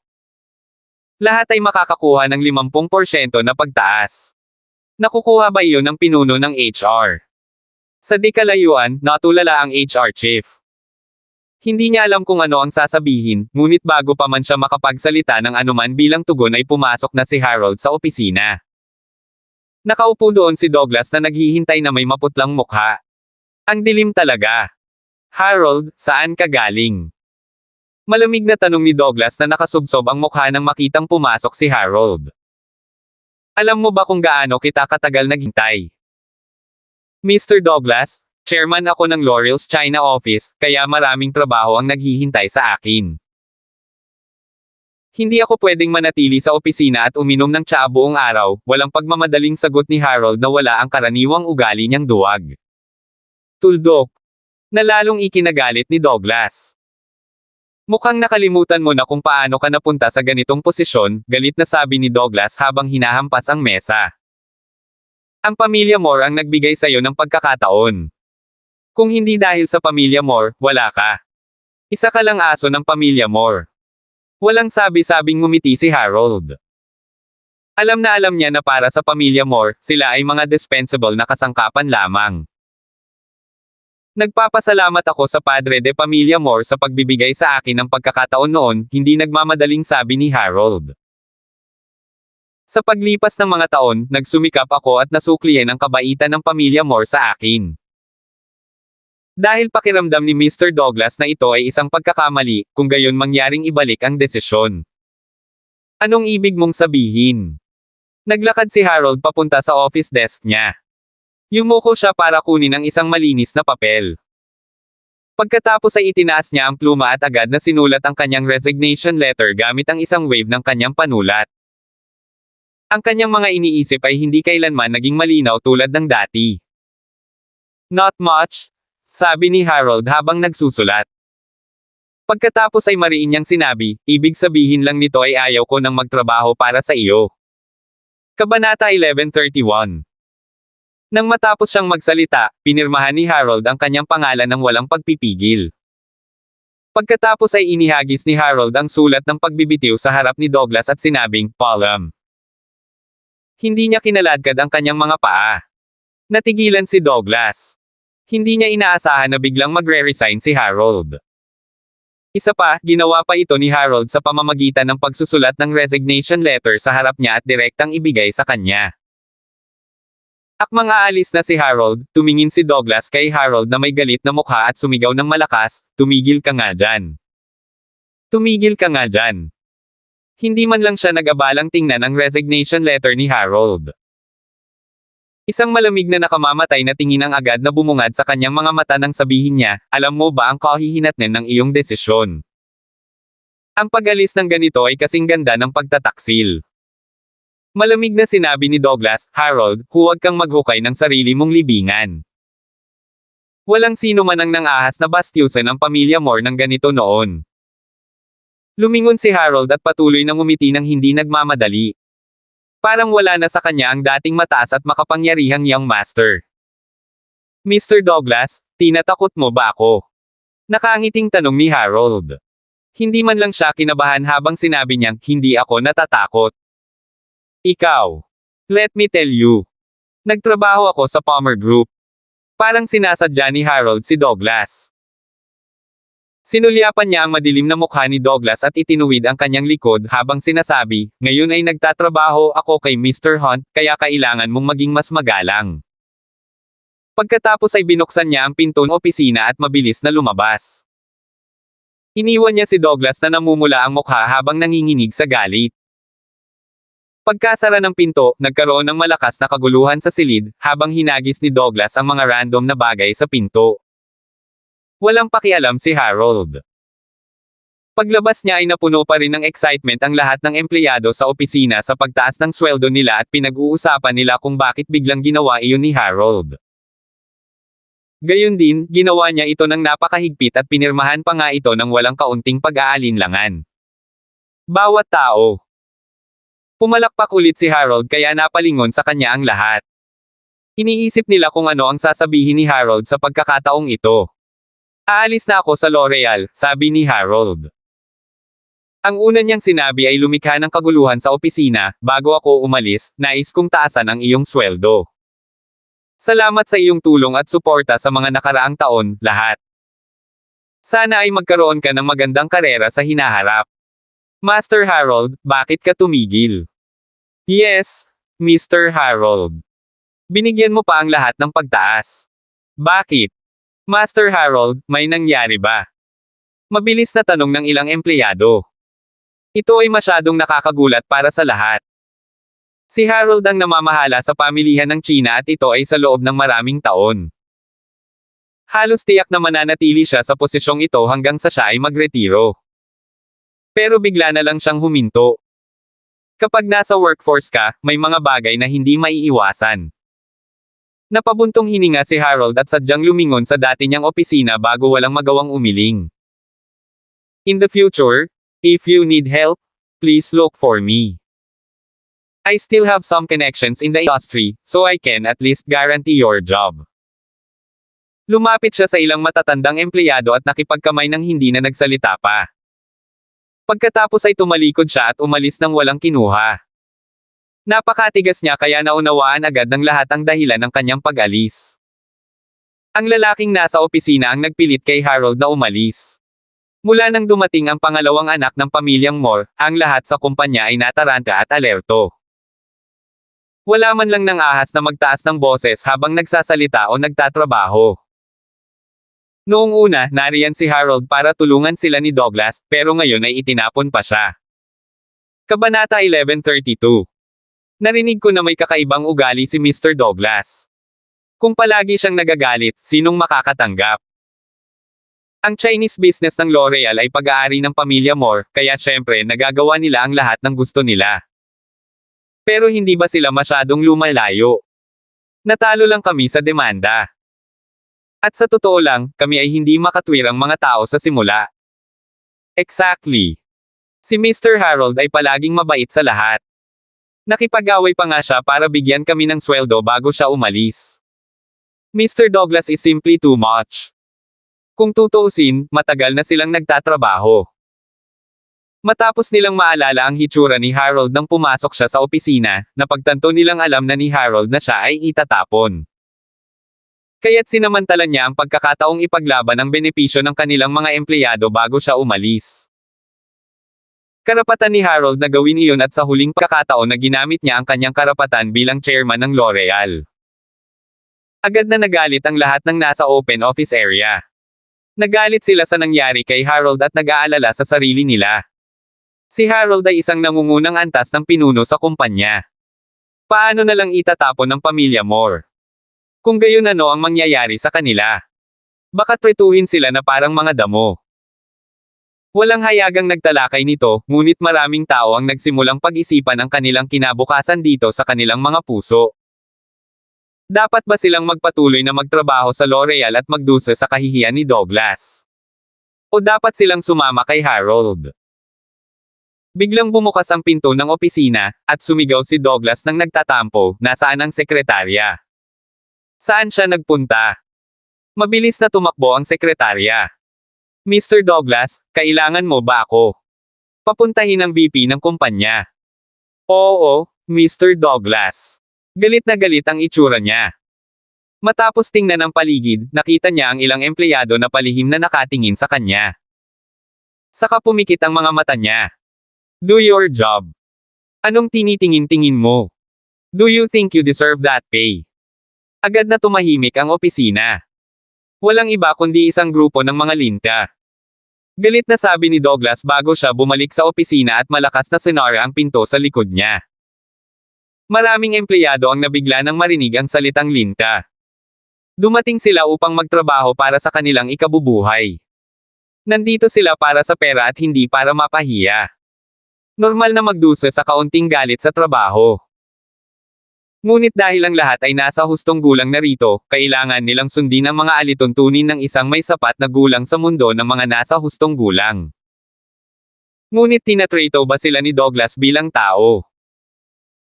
Lahat ay makakakuha ng 50% na pagtaas. Nakukuha ba iyon ng pinuno ng HR? Sa di kalayuan, natulala ang HR chief. Hindi niya alam kung ano ang sasabihin, ngunit bago pa man siya makapagsalita ng anuman bilang tugon ay pumasok na si Harold sa opisina. Nakaupo doon si Douglas na naghihintay na may maputlang mukha. Ang dilim talaga. Harold, saan ka galing? Malamig na tanong ni Douglas na nakasubsob ang mukha nang makitang pumasok si Harold. Alam mo ba kung gaano kita katagal naghintay? Mr. Douglas, chairman ako ng L'Oreal's China office, kaya maraming trabaho ang naghihintay sa akin. Hindi ako pwedeng manatili sa opisina at uminom ng tsaa buong araw, walang pagmamadaling sagot ni Harold na wala ang karaniwang ugali niyang duwag. Tuldok. Na lalong ikinagalit ni Douglas. Mukhang nakalimutan mo na kung paano ka napunta sa ganitong posisyon, galit na sabi ni Douglas habang hinahampas ang mesa. Ang pamilya Moore ang nagbigay sa'yo ng pagkakataon. Kung hindi dahil sa pamilya Moore, wala ka. Isa ka lang aso ng pamilya Moore. Walang sabi-sabing ngumiti si Harold. Alam na alam niya na para sa pamilya Moore, sila ay mga dispensable na kasangkapan lamang. Nagpapasalamat ako sa Padre de Pamilya Moore sa pagbibigay sa akin ng pagkakataon noon, hindi nagmamadaling sabi ni Harold. Sa paglipas ng mga taon, nagsumikap ako at nasuklihan ang kabaitan ng pamilya Moore sa akin. Dahil pakiramdam ni Mr. Douglas na ito ay isang pagkakamali, kung gayon mangyaring ibalik ang desisyon. Anong ibig mong sabihin? Naglakad si Harold papunta sa office desk niya. Yumuko siya para kunin ang isang malinis na papel. Pagkatapos ay itinaas niya ang pluma at agad na sinulat ang kanyang resignation letter gamit ang isang wave ng kanyang panulat. Ang kanyang mga iniisip ay hindi kailanman naging malinaw tulad ng dati. Not much, sabi ni Harold habang nagsusulat. Pagkatapos ay mariin niyang sinabi, ibig sabihin lang nito ay ayaw ko nang magtrabaho para sa iyo. Kabanata 1131. Nang matapos siyang magsalita, pinirmahan ni Harold ang kanyang pangalan ng walang pagpipigil. Pagkatapos ay inihagis ni Harold ang sulat ng pagbibitiw sa harap ni Douglas at sinabing, Palm. Hindi niya kinaladkad ang kanyang mga paa. Natigilan si Douglas. Hindi niya inaasahan na biglang magre-resign si Harold. Isa pa, ginawa pa ito ni Harold sa pamamagitan ng pagsusulat ng resignation letter sa harap niya at direktang ibigay sa kanya. Akmang aalis na si Harold, tumingin si Douglas kay Harold na may galit na mukha at sumigaw ng malakas, tumigil ka nga dyan. Tumigil ka nga dyan. Hindi man lang siya nag-abalang tingnan ang resignation letter ni Harold. Isang malamig na nakamamatay na tingin ang agad na bumungad sa kanyang mga mata nang sabihin niya, alam mo ba ang kahihinatnan ng iyong desisyon? Ang pag-alis ng ganito ay kasing ganda ng pagtataksil. Malamig na sinabi ni Douglas, Harold, huwag kang maghukay ng sarili mong libingan. Walang sino man ang nang-ahas na bastyusan ang pamilya Moore ng ganito noon. Lumingon si Harold at patuloy na ngumiti ng hindi nagmamadali. Parang wala na sa kanya ang dating mataas at makapangyarihang young master. Mr. Douglas, tinatakot mo ba ako? Nakangiting tanong ni Harold. Hindi man lang siya kinabahan habang sinabi niyang, hindi ako natatakot. Ikaw. Let me tell you. Nagtrabaho ako sa Palmer Group. Parang sinasadya ni Harold si Douglas. Sinulyapan niya ang madilim na mukha ni Douglas at itinuwid ang kanyang likod habang sinasabi, ngayon ay nagtatrabaho ako kay Mr. Hunt, kaya kailangan mong maging mas magalang. Pagkatapos ay binuksan niya ang pinto ng opisina at mabilis na lumabas. Iniwan niya si Douglas na namumula ang mukha habang nanginginig sa galit. Pagkasara ng pinto, nagkaroon ng malakas na kaguluhan sa silid, habang hinagis ni Douglas ang mga random na bagay sa pinto. Walang pakialam si Harold. Paglabas niya ay napuno pa rin ng excitement ang lahat ng empleyado sa opisina sa pagtaas ng sweldo nila at pinag-uusapan nila kung bakit biglang ginawa iyon ni Harold. Gayun din, ginawa niya ito ng napakahigpit at pinirmahan pa nga ito ng walang kaunting pag-aalinlangan. Bawat tao. Pumalakpak ulit si Harold kaya napalingon sa kanya ang lahat. Iniisip nila kung ano ang sasabihin ni Harold sa pagkakataong ito. Aalis na ako sa L'Oreal, sabi ni Harold. Ang una niyang sinabi ay lumikha ng kaguluhan sa opisina, bago ako umalis, nais kong taasan ang iyong sweldo. Salamat sa iyong tulong at suporta sa mga nakaraang taon, lahat. Sana ay magkaroon ka ng magandang karera sa hinaharap. Master Harold, bakit ka tumigil? Yes, Mr. Harold. Binigyan mo pa ang lahat ng pagtaas. Bakit? Master Harold, may nangyari ba? Mabilis na tanong ng ilang empleyado. Ito ay masyadong nakakagulat para sa lahat. Si Harold ang namamahala sa pamilihan ng China at ito ay sa loob ng maraming taon. Halos tiyak na mananatili siya sa posisyong ito hanggang sa siya ay magretiro. Pero bigla na lang siyang huminto. Kapag nasa workforce ka, may mga bagay na hindi maiiwasan. Napabuntong hininga si Harold at sadyang lumingon sa dati niyang opisina bago walang magawang umiling. In the future, if you need help, please look for me. I still have some connections in the industry, so I can at least guarantee your job. Lumapit siya sa ilang matatandang empleyado at nakipagkamay ng hindi na nagsalita pa. Pagkatapos ay tumalikod siya at umalis nang walang kinuha. Napakatigas niya kaya naunawaan agad ng lahat ang dahilan ng kanyang pag-alis. Ang lalaking nasa opisina ang nagpilit kay Harold na umalis. Mula nang dumating ang pangalawang anak ng pamilyang Moore, ang lahat sa kumpanya ay nataranta at alerto. Wala man lang ng ahas na magtaas ng boses habang nagsasalita o nagtatrabaho. Noong una, nariyan si Harold para tulungan sila ni Douglas, pero ngayon ay itinapon pa siya. Kabanata 1132. Narinig ko na may kakaibang ugali si Mr. Douglas. Kung palagi siyang nagagalit, sinong makakatanggap? Ang Chinese business ng L'Oreal ay pag-aari ng pamilya Moore, kaya syempre nagagawa nila ang lahat ng gusto nila. Pero hindi ba sila masyadong lumalayo? Natalo lang kami sa demanda. At sa totoo lang, kami ay hindi makatwirang mga tao sa simula. Exactly. Si Mr. Harold ay palaging mabait sa lahat. Nakipag-away pa nga siya para bigyan kami ng sweldo bago siya umalis. Mr. Douglas is simply too much. Kung tutuusin, matagal na silang nagtatrabaho. Matapos nilang maalala ang hitsura ni Harold nang pumasok siya sa opisina, napagtanto nilang alam na ni Harold na siya ay itatapon. Kaya't sinamantala niya ang pagkakataong ipaglaban ang benepisyo ng kanilang mga empleyado bago siya umalis. Karapatan ni Harold na gawin iyon at sa huling pagkakataon na ginamit niya ang kanyang karapatan bilang chairman ng L'Oreal. Agad na nagalit ang lahat ng nasa open office area. Nagalit sila sa nangyari kay Harold at nag-aalala sa sarili nila. Si Harold ay isang nangungunang antas ng pinuno sa kumpanya. Paano na lang itatapon ng pamilya Moore? Kung gayon ano ang mangyayari sa kanila? Baka tretuhin sila na parang mga damo. Walang hayagang nagtalakay nito, ngunit maraming tao ang nagsimulang pag-isipan ang kanilang kinabukasan dito sa kanilang mga puso. Dapat ba silang magpatuloy na magtrabaho sa L'Oreal at magdusa sa kahihiyan ni Douglas? O dapat silang sumama kay Harold? Biglang bumukas ang pinto ng opisina, at sumigaw si Douglas nang nagtatampo, nasaan ang sekretarya? Saan siya nagpunta? Mabilis na tumakbo ang sekretarya. Mr. Douglas, kailangan mo ba ako? Papuntahin ang VP ng kumpanya. Oo, Mr. Douglas. Galit na galit ang itsura niya. Matapos tingnan ang paligid, nakita niya ang ilang empleyado na palihim na nakatingin sa kanya. Saka pumikit ang mga mata niya. Do your job. Anong tinitingin-tingin mo? Do you think you deserve that pay? Agad na tumahimik ang opisina. Walang iba kundi isang grupo ng mga linta. Galit na sabi ni Douglas bago siya bumalik sa opisina at malakas na sinara ang pinto sa likod niya. Maraming empleyado ang nabigla nang marinig ang salitang linta. Dumating sila upang magtrabaho para sa kanilang ikabubuhay. Nandito sila para sa pera at hindi para mapahiya. Normal na magdusa sa kaunting galit sa trabaho. Ngunit dahil ang lahat ay nasa hustong gulang na rito, kailangan nilang sundin ang mga alituntunin ng isang may sapat na gulang sa mundo ng mga nasa hustong gulang. Ngunit tinatrato ba sila ni Douglas bilang tao?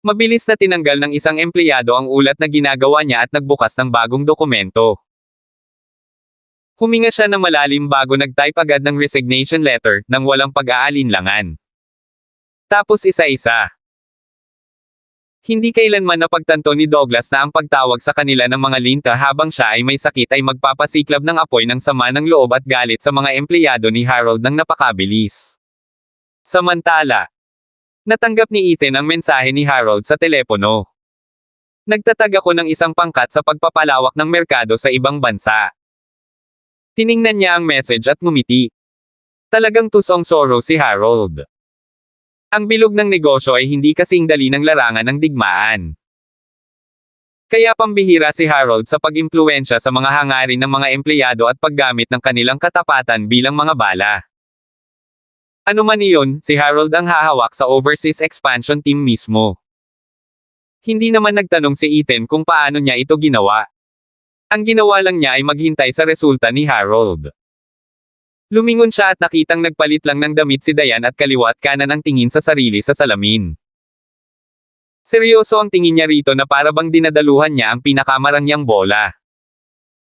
Mabilis na tinanggal ng isang empleyado ang ulat na ginagawa niya at nagbukas ng bagong dokumento. Huminga siya ng malalim bago nag-type agad ng resignation letter nang walang pag-aalinlangan. Tapos isa-isa. Hindi kailanman napagtanto ni Douglas na ang pagtawag sa kanila ng mga linta habang siya ay may sakit ay magpapasiklab ng apoy ng sama ng loob at galit sa mga empleyado ni Harold ng napakabilis. Samantala, natanggap ni Ethan ang mensahe ni Harold sa telepono. Nagtatag ako ng isang pangkat sa pagpapalawak ng merkado sa ibang bansa. Tiningnan niya ang message at ngumiti. Talagang tusong soro si Harold. Ang bilog ng negosyo ay hindi kasing dali ng larangan ng digmaan. Kaya pambihira si Harold sa pag-impluwensya sa mga hangarin ng mga empleyado at paggamit ng kanilang katapatan bilang mga bala. Ano man iyon, si Harold ang hahawak sa overseas expansion team mismo. Hindi naman nagtanong si Ethan kung paano niya ito ginawa. Ang ginawa lang niya ay maghintay sa resulta ni Harold. Lumingon siya at nakitang nagpalit lang ng damit si Diane at kaliwat kanan ang tingin sa sarili sa salamin. Seryoso ang tingin niya rito na para bang dinadaluhan niya ang pinakamarangyang bola.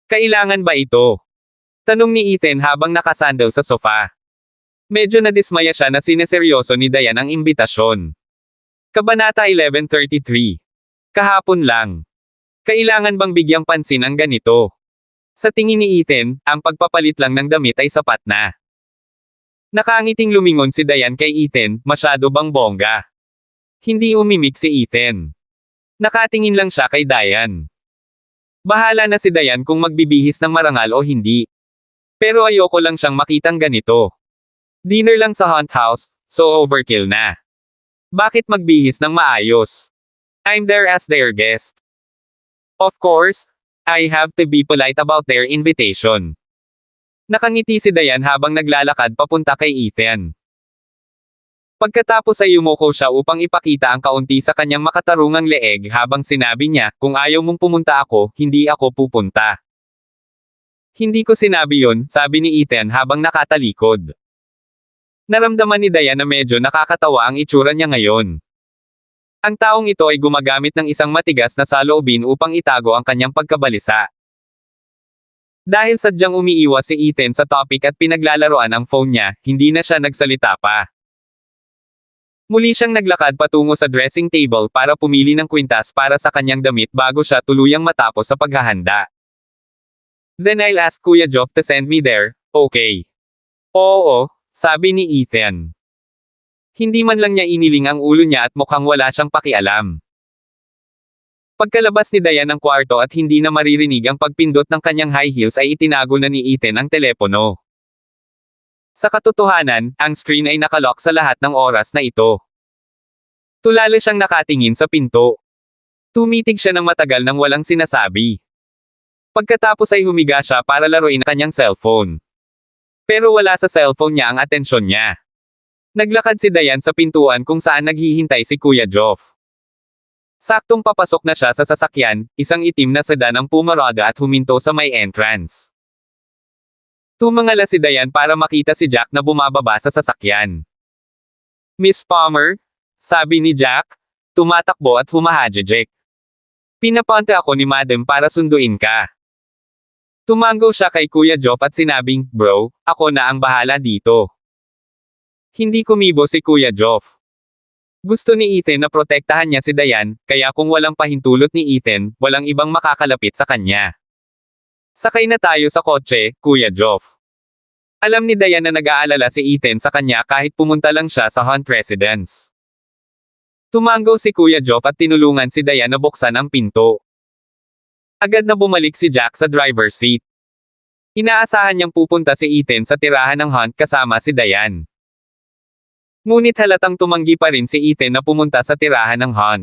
Kailangan ba ito? Tanong ni Ethan habang nakasandal sa sofa. Medyo nadismaya siya na sineseryoso ni Diane ang imbitasyon. Kabanata 1133. Kahapon lang. Kailangan bang bigyang pansin ang ganito? Sa tingin ni Ethan, ang pagpapalit lang ng damit ay sapat na. Nakangiting lumingon si Diane kay Ethan, masyado bang bongga? Hindi umimik si Ethan. Nakatingin lang siya kay Diane. Bahala na si Diane kung magbibihis ng marangal o hindi. Pero ayoko lang siyang makitang ganito. Dinner lang sa Hunt House, so overkill na. Bakit magbihis ng maayos? I'm there as their guest. Of course, I have to be polite about their invitation. Nakangiti si Diane habang naglalakad papunta kay Ethan. Pagkatapos ay yumuko siya upang ipakita ang kaunti sa kanyang makatarungang leeg habang sinabi niya, kung ayaw mong pumunta ako, hindi ako pupunta. Hindi ko sinabi yon, sabi ni Ethan habang nakatalikod. Naramdaman ni Diane na medyo nakakatawa ang itsura niya ngayon. Ang taong ito ay gumagamit ng isang matigas na saloobin upang itago ang kanyang pagkabalisa. Dahil sadyang umiiwas si Ethan sa topic at pinaglalaroan ang phone niya, hindi na siya nagsalita pa. Muli siyang naglakad patungo sa dressing table para pumili ng kwintas para sa kanyang damit bago siya tuluyang matapos sa paghahanda. Then I'll ask Kuya Joff to send me there, okay? Oo, sabi ni Ethan. Hindi man lang niya iniling ang ulo niya at mukhang wala siyang pakialam. Pagkalabas ni Diane ng kwarto at hindi na maririnig ang pagpindot ng kanyang high heels ay itinago na ni Ethan ang telepono. Sa katotohanan, ang screen ay nakalock sa lahat ng oras na ito. Tulala siyang nakatingin sa pinto. Tumitig siya ng matagal nang walang sinasabi. Pagkatapos ay humiga siya para laruin ang kanyang cellphone. Pero wala sa cellphone niya ang atensyon niya. Naglakad si Diane sa pintuan kung saan naghihintay si Kuya Joff. Saktong papasok na siya sa sasakyan, isang itim na sedan ang pumarada at huminto sa may entrance. Tumangala si Diane para makita si Jack na bumababa sa sasakyan. Miss Palmer? Sabi ni Jack, tumatakbo at humahajejek. Pinapante ako ni Madam para sunduin ka. Tumango siya kay Kuya Joff at sinabing, bro, ako na ang bahala dito. Hindi kumibo si Kuya Joff. Gusto ni Ethan na protektahan niya si Diane, kaya kung walang pahintulot ni Ethan, walang ibang makakalapit sa kanya. Sakay na tayo sa kotse, Kuya Joff. Alam ni Diane na nag-aalala si Ethan sa kanya kahit pumunta lang siya sa Hunt residence. Tumango si Kuya Joff at tinulungan si Diane na buksan ang pinto. Agad na bumalik si Jack sa driver's seat. Inaasahan niyang pupunta si Ethan sa tirahan ng Hunt kasama si Diane. Ngunit halatang tumanggi pa rin si Ethan na pumunta sa tirahan ng Hunt.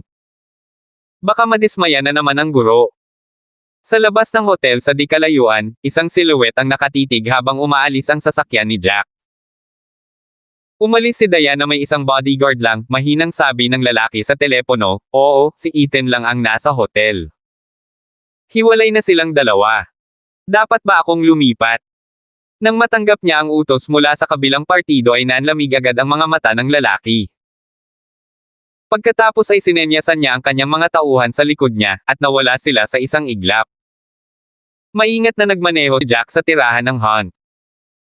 Baka madismaya na naman ang guro. Sa labas ng hotel sa di kalayuan, isang silhouette ang nakatitig habang umaalis ang sasakyan ni Jack. Umalis si Diane na may isang bodyguard lang, mahinang sabi ng lalaki sa telepono, oo, si Ethan lang ang nasa hotel. Hiwalay na silang dalawa. Dapat ba akong lumipat? Nang matanggap niya ang utos mula sa kabilang partido ay nanlamig agad ang mga mata ng lalaki. Pagkatapos ay sinenyasan niya ang kanyang mga tauhan sa likod niya, at nawala sila sa isang iglap. Maingat na nagmaneho si Jack sa tirahan ng Hunt.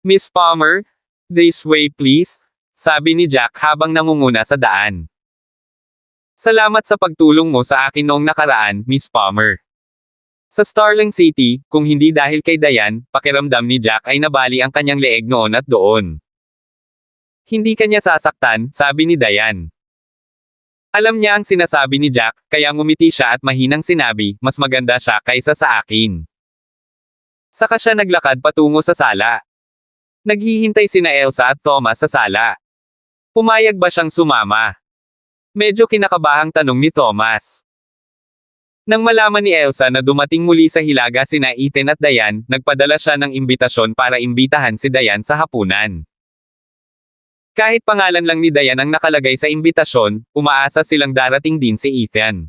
Miss Palmer, this way please, sabi ni Jack habang nangunguna sa daan. Salamat sa pagtulong mo sa akin noong nakaraan, Miss Palmer. Sa Starling City, kung hindi dahil kay Diane, pakiramdam ni Jack ay nabali ang kanyang leeg noon at doon. Hindi kanya sasaktan, sabi ni Diane. Alam niya ang sinasabi ni Jack, kaya ngumiti siya at mahinang sinabi, mas maganda siya kaysa sa akin. Saka siya naglakad patungo sa sala. Naghihintay sina Elsa at Thomas sa sala. Pumayag ba siyang sumama? Medyo kinakabahang tanong ni Thomas. Nang malaman ni Elsa na dumating muli sa Hilaga sina Ethan at Diane, nagpadala siya ng imbitasyon para imbitahan si Diane sa hapunan. Kahit pangalan lang ni Diane ang nakalagay sa imbitasyon, umaasa silang darating din si Ethan.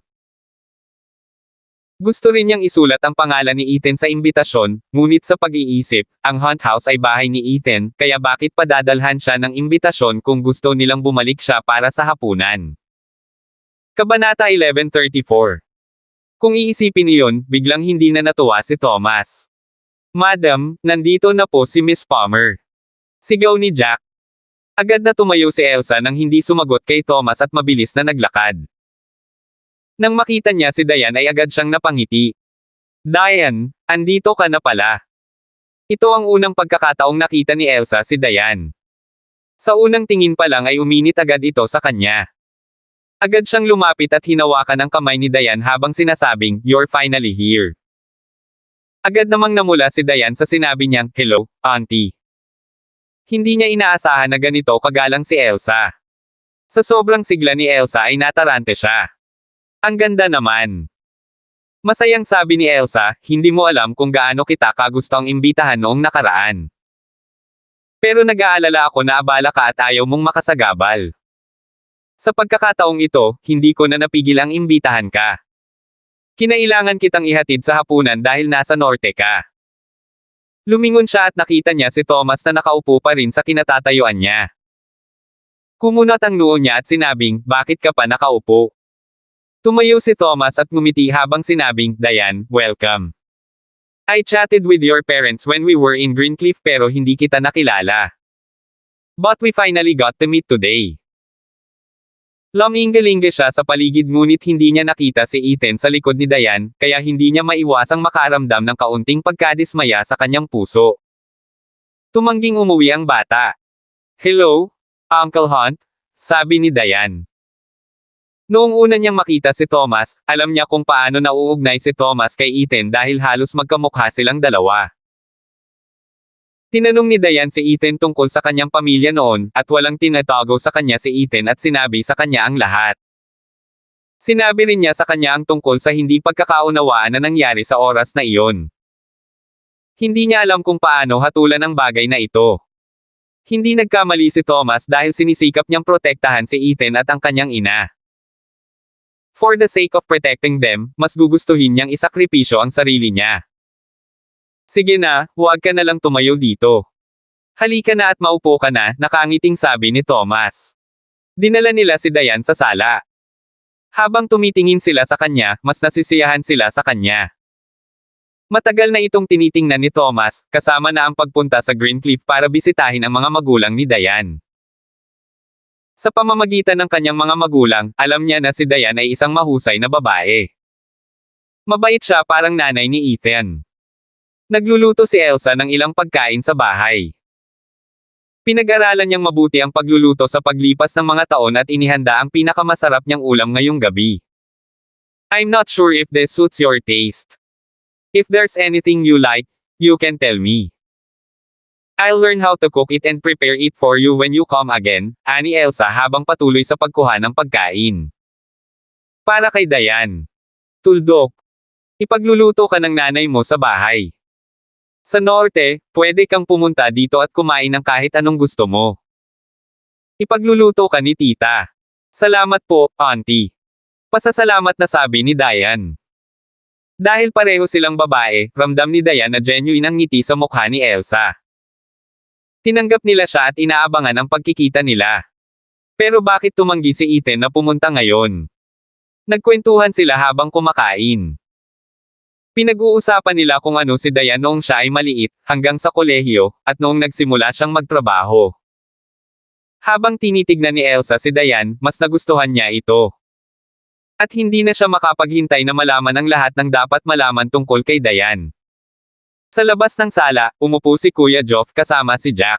Gusto rin niyang isulat ang pangalan ni Ethan sa imbitasyon, ngunit sa pag-iisip, ang Hunt House ay bahay ni Ethan, kaya bakit padadalhan siya ng imbitasyon kung gusto nilang bumalik siya para sa hapunan? Kabanata 1134. Kung iisipin niyon, biglang hindi na natuwa si Thomas. Madam, nandito na po si Miss Palmer. Sigaw ni Jack. Agad na tumayo si Elsa nang hindi sumagot kay Thomas at mabilis na naglakad. Nang makita niya si Diane ay agad siyang napangiti. Diane, andito ka na pala. Ito ang unang pagkakataong nakita ni Elsa si Diane. Sa unang tingin pa lang ay uminit agad ito sa kanya. Agad siyang lumapit at hinawakan ang kamay ni Diane habang sinasabing, "You're finally here." Agad namang namula si Diane sa sinabi niyang, "Hello, Auntie." Hindi niya inaasahan na ganito kagalang si Elsa. Sa sobrang sigla ni Elsa ay natarante siya. Ang ganda naman. Masayang sabi ni Elsa, hindi mo alam kung gaano kita kagustong imbitahan noong nakaraan. Pero nag-aalala ako na abala ka at ayaw mong makasagabal. Sa pagkakataong ito, hindi ko na napigil ang imbitahan ka. Kinailangan kitang ihatid sa hapunan dahil nasa norte ka. Lumingon siya at nakita niya si Thomas na nakaupo pa rin sa kinatatayuan niya. Kumunat ang noo niya at sinabing, bakit ka pa nakaupo? Tumayo si Thomas at ngumiti habang sinabing, Diane, welcome. I chatted with your parents when we were in Greencliff pero hindi kita nakilala. But we finally got to meet today. Laminggalinga siya sa paligid ngunit hindi niya nakita si Ethan sa likod ni Diane, kaya hindi niya maiwasang makaramdam ng kaunting pagkadismaya sa kanyang puso. Tumangging umuwi ang bata. Hello, Uncle Hunt, sabi ni Diane. Noong una niyang makita si Thomas, alam niya kung paano nauugnay si Thomas kay Ethan dahil halos magkamukha silang dalawa. Tinanong ni Diane si Ethan tungkol sa kanyang pamilya noon, at walang tinatago sa kanya si Ethan at sinabi sa kanya ang lahat. Sinabi rin niya sa kanya ang tungkol sa hindi pagkakaunawaan na nangyari sa oras na iyon. Hindi niya alam kung paano hatulan ang bagay na ito. Hindi nagkamali si Thomas dahil sinisikap niyang protektahan si Ethan at ang kanyang ina. For the sake of protecting them, mas gugustuhin niyang isakripisyo ang sarili niya. Sige na, huwag ka na lang tumayo dito. Halika na at maupo ka na, nakangiting sabi ni Thomas. Dinala nila si Diane sa sala. Habang tumitingin sila sa kanya, mas nasisiyahan sila sa kanya. Matagal na itong tinitingnan ni Thomas, kasama na ang pagpunta sa Greencliff para bisitahin ang mga magulang ni Diane. Sa pamamagitan ng kanyang mga magulang, alam niya na si Diane ay isang mahusay na babae. Mabait siya parang nanay ni Ethan. Nagluluto si Elsa ng ilang pagkain sa bahay. Pinag-aralan niyang mabuti ang pagluluto sa paglipas ng mga taon at inihanda ang pinakamasarap niyang ulam ngayong gabi. I'm not sure if this suits your taste. If there's anything you like, you can tell me. I'll learn how to cook it and prepare it for you when you come again, ani Elsa habang patuloy sa pagkuha ng pagkain. Para kay Diane. Tuldok. Ipagluluto ka ng nanay mo sa bahay. Sa norte, pwede kang pumunta dito at kumain ng kahit anong gusto mo. Ipagluluto ka ni tita. Salamat po, auntie. Pasasalamat na sabi ni Diane. Dahil pareho silang babae, ramdam ni Diane na genuine ang ngiti sa mukha ni Elsa. Tinanggap nila siya at inaabangan ang pagkikita nila. Pero bakit tumanggi si Ethan na pumunta ngayon? Nagkwentuhan sila habang kumakain. Pinag-uusapan nila kung ano si Diane noong siya ay maliit, hanggang sa kolehiyo, at noong nagsimula siyang magtrabaho. Habang tinitignan ni Elsa si Diane, mas nagustuhan niya ito. At hindi na siya makapaghintay na malaman ang lahat ng dapat malaman tungkol kay Diane. Sa labas ng sala, umupo si Kuya Geoff kasama si Jack.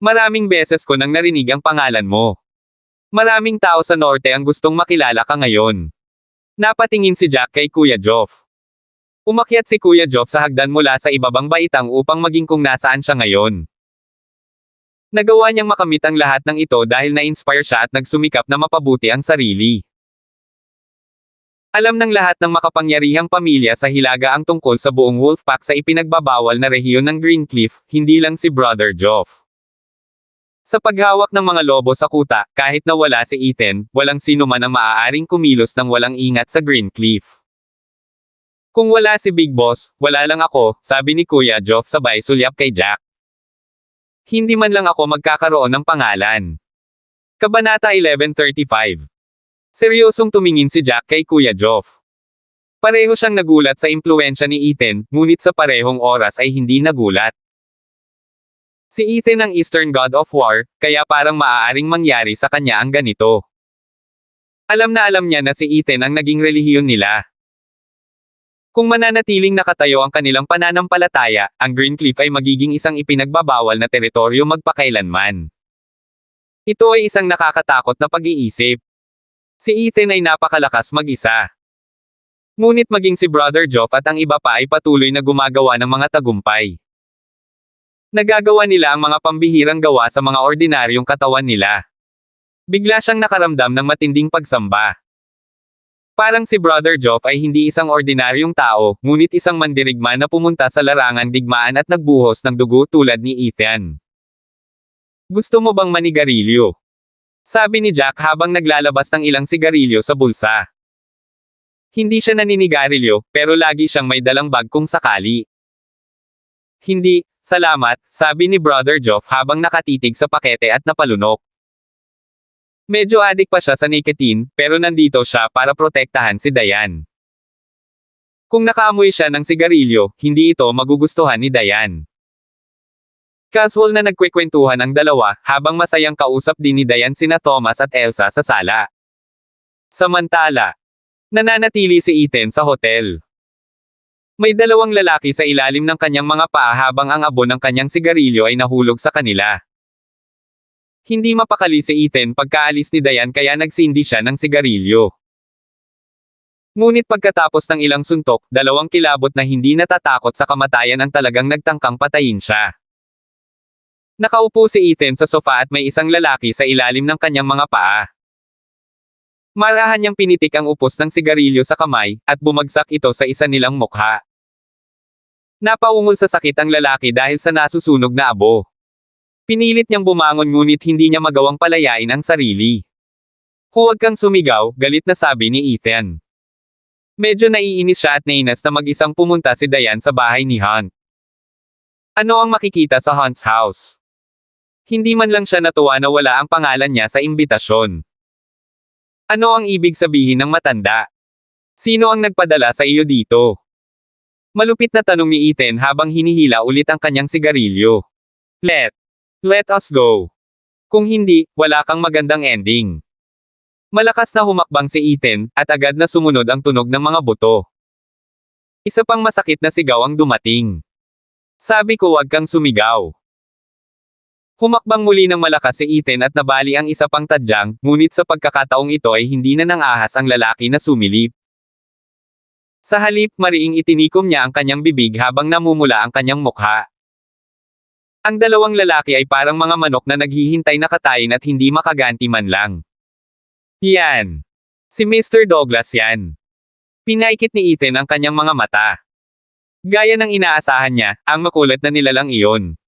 Maraming beses ko nang narinig ang pangalan mo. Maraming tao sa norte ang gustong makilala ka ngayon. Napatingin si Jack kay Kuya Geoff. Umakyat si Kuya Geoff sa hagdan mula sa ibabang baitang upang maging kung nasaan siya ngayon. Nagawa niyang makamit ang lahat ng ito dahil na-inspire siya at nagsumikap na mapabuti ang sarili. Alam ng lahat ng makapangyarihang pamilya sa Hilaga ang tungkol sa buong Wolfpack sa ipinagbabawal na rehiyon ng Greencliff, hindi lang si Brother Geoff. Sa paghawak ng mga lobo sa kuta, kahit na wala si Ethan, walang sino man ang maaaring kumilos ng walang ingat sa Greencliff. Kung wala si Big Boss, wala lang ako, sabi ni Kuya Geoff sabay sulyap kay Jack. Hindi man lang ako magkakaroon ng pangalan. Kabanata 1135. Seryosong tumingin si Jack kay Kuya Geoff. Pareho siyang nagulat sa impluwensya ni Ethan, ngunit sa parehong oras ay hindi nagulat. Si Ethan ang Eastern God of War, kaya parang maaaring mangyari sa kanya ang ganito. Alam na alam niya na si Ethan ang naging relihiyon nila. Kung mananatiling nakatayo ang kanilang pananampalataya, ang Greencliff ay magiging isang ipinagbabawal na teritoryo magpakailanman. Ito ay isang nakakatakot na pag-iisip. Si Ethan ay napakalakas mag-isa. Ngunit maging si Brother Geoff at ang iba pa ay patuloy na gumagawa ng mga tagumpay. Nagagawa nila ang mga pambihirang gawa sa mga ordinaryong katawan nila. Bigla siyang nakaramdam ng matinding pagsamba. Parang si Brother Geoff ay hindi isang ordinaryong tao, ngunit isang mandirigma na pumunta sa larangan digmaan at nagbuhos ng dugo tulad ni Ethan. Gusto mo bang manigarilyo? Sabi ni Jack habang naglalabas ng ilang sigarilyo sa bulsa. Hindi siya naninigarilyo, pero lagi siyang may dalang bag kung sakali. Hindi, salamat, sabi ni Brother Geoff habang nakatitig sa pakete at napalunok. Medyo adik pa siya sa nicotine, pero nandito siya para protektahan si Diane. Kung nakaamoy siya ng sigarilyo, hindi ito magugustuhan ni Diane. Casual na nagkwekwentuhan ang dalawa, habang masayang kausap din ni Diane sina Thomas at Elsa sa sala. Samantala, nananatili si Ethan sa hotel. May dalawang lalaki sa ilalim ng kanyang mga paa habang ang abo ng kanyang sigarilyo ay nahulog sa kanila. Hindi mapakali si Ethan pagkaalis ni Diane kaya nagsindi siya ng sigarilyo. Ngunit pagkatapos ng ilang suntok, dalawang kilabot na hindi natatakot sa kamatayan ang talagang nagtangkang patayin siya. Nakaupo si Ethan sa sofa at may isang lalaki sa ilalim ng kanyang mga paa. Marahan niyang pinitik ang upos ng sigarilyo sa kamay, at bumagsak ito sa isa nilang mukha. Napaungol sa sakit ang lalaki dahil sa nasusunog na abo. Pinilit niyang bumangon ngunit hindi niya magawang palayain ang sarili. Huwag kang sumigaw, galit na sabi ni Ethan. Medyo naiinis siya at nainas na mag-isang pumunta si Diane sa bahay ni Hunt. Ano ang makikita sa Hunt's house? Hindi man lang siya natuwa na wala ang pangalan niya sa imbitasyon. Ano ang ibig sabihin ng matanda? Sino ang nagpadala sa iyo dito? Malupit na tanong ni Ethan habang hinihila ulit ang kanyang sigarilyo. Let us go. Kung hindi, wala kang magandang ending. Malakas na humakbang si Ethan, at agad na sumunod ang tunog ng mga buto. Isa pang masakit na sigaw ang dumating. Sabi ko wag kang sumigaw. Humakbang muli ng malakas si Ethan at nabali ang isa pang tadyang, ngunit sa pagkakataong ito ay hindi na nangahas ang lalaki na sumilip. Sa halip, mariing itinikom niya ang kanyang bibig habang namumula ang kanyang mukha. Ang dalawang lalaki ay parang mga manok na naghihintay na katayin at hindi makaganti man lang. Yan. Si Mr. Douglas yan. Pinaikit ni Ethan ang kanyang mga mata. Gaya ng inaasahan niya, ang makulat na nilalang iyon.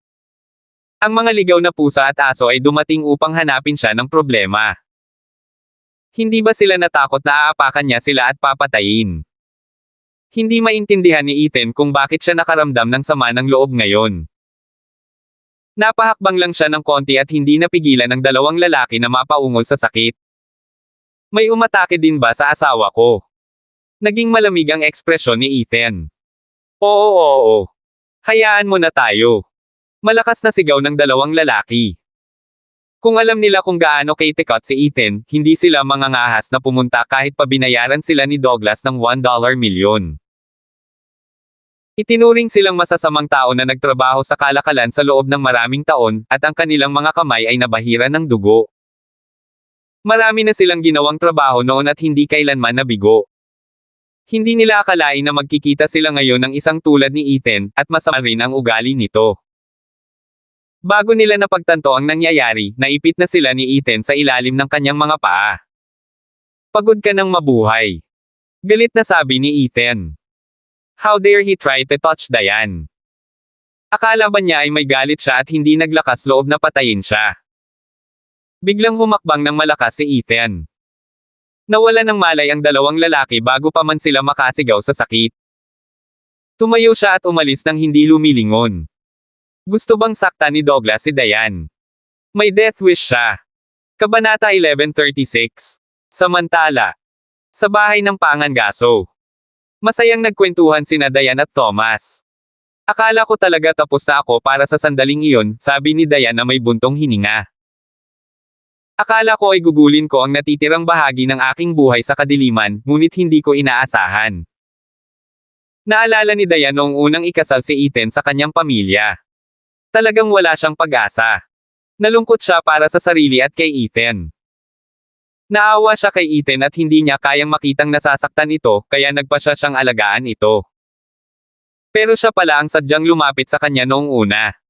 Ang mga ligaw na pusa at aso ay dumating upang hanapin siya ng problema. Hindi ba sila natakot na aapakan niya sila at papatayin? Hindi maintindihan ni Ethan kung bakit siya nakaramdam ng sama ng loob ngayon. Napahakbang lang siya ng konti at hindi napigilan ng dalawang lalaki na mapaungol sa sakit. May umatake din ba sa asawa ko? Naging malamig ang ekspresyon ni Ethan. Oo. Hayaan mo na tayo. Malakas na sigaw ng dalawang lalaki. Kung alam nila kung gaano kaitikot si Ethan, hindi sila mangangahas na pumunta kahit pa binayaran sila ni Douglas ng $1 milyon. Itinuring silang masasamang tao na nagtrabaho sa kalakalan sa loob ng maraming taon, at ang kanilang mga kamay ay nabahira ng dugo. Marami na silang ginawang trabaho noon at hindi kailanman nabigo. Hindi nila akalain na magkikita sila ngayon ng isang tulad ni Ethan, at masama rin ang ugali nito. Bago nila napagtanto ang nangyayari, naipit na sila ni Ethan sa ilalim ng kanyang mga paa. Pagod ka ng mabuhay. Galit na sabi ni Ethan. How dare he try to touch Diane? Akala ba niya ay may galit siya at hindi naglakas loob na patayin siya? Biglang humakbang ng malakas si Ethan. Nawala ng malay ang dalawang lalaki bago pa man sila makasigaw sa sakit. Tumayo siya at umalis nang hindi lumilingon. Gusto bang saktan ni Douglas si Diane? May death wish siya. Kabanata 1136. Samantala, sa bahay ng Pangangaso. Masayang nagkwentuhan sina Diane at Thomas. Akala ko talaga tapos na ako para sa sandaling iyon, sabi ni Diane na may buntong hininga. Akala ko ay gugulin ko ang natitirang bahagi ng aking buhay sa kadiliman, ngunit hindi ko inaasahan. Naalala ni Diane noong unang ikasal si Ethan sa kanyang pamilya. Talagang wala siyang pag-asa. Nalungkot siya para sa sarili at kay Ethan. Naawa siya kay Ethan at hindi niya kayang makitang nasasaktan ito, kaya nagpasya siyang alagaan ito. Pero siya pala ang sadyang lumapit sa kanya noong una.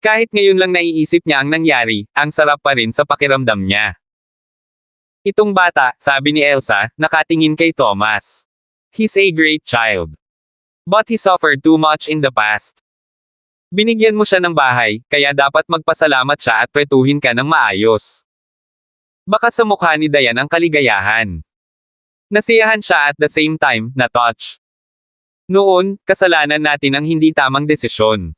Kahit ngayon lang naiisip niya ang nangyari, ang sarap pa rin sa pakiramdam niya. Itong bata, sabi ni Elsa, nakatingin kay Thomas. He's a great child. But he suffered too much in the past. Binigyan mo siya ng bahay, kaya dapat magpasalamat siya at pretuhin ka ng maayos. Baka sa mukha ni Diane ang kaligayahan. Nasiyahan siya at the same time, na-touch. Noon, kasalanan natin ang hindi tamang desisyon.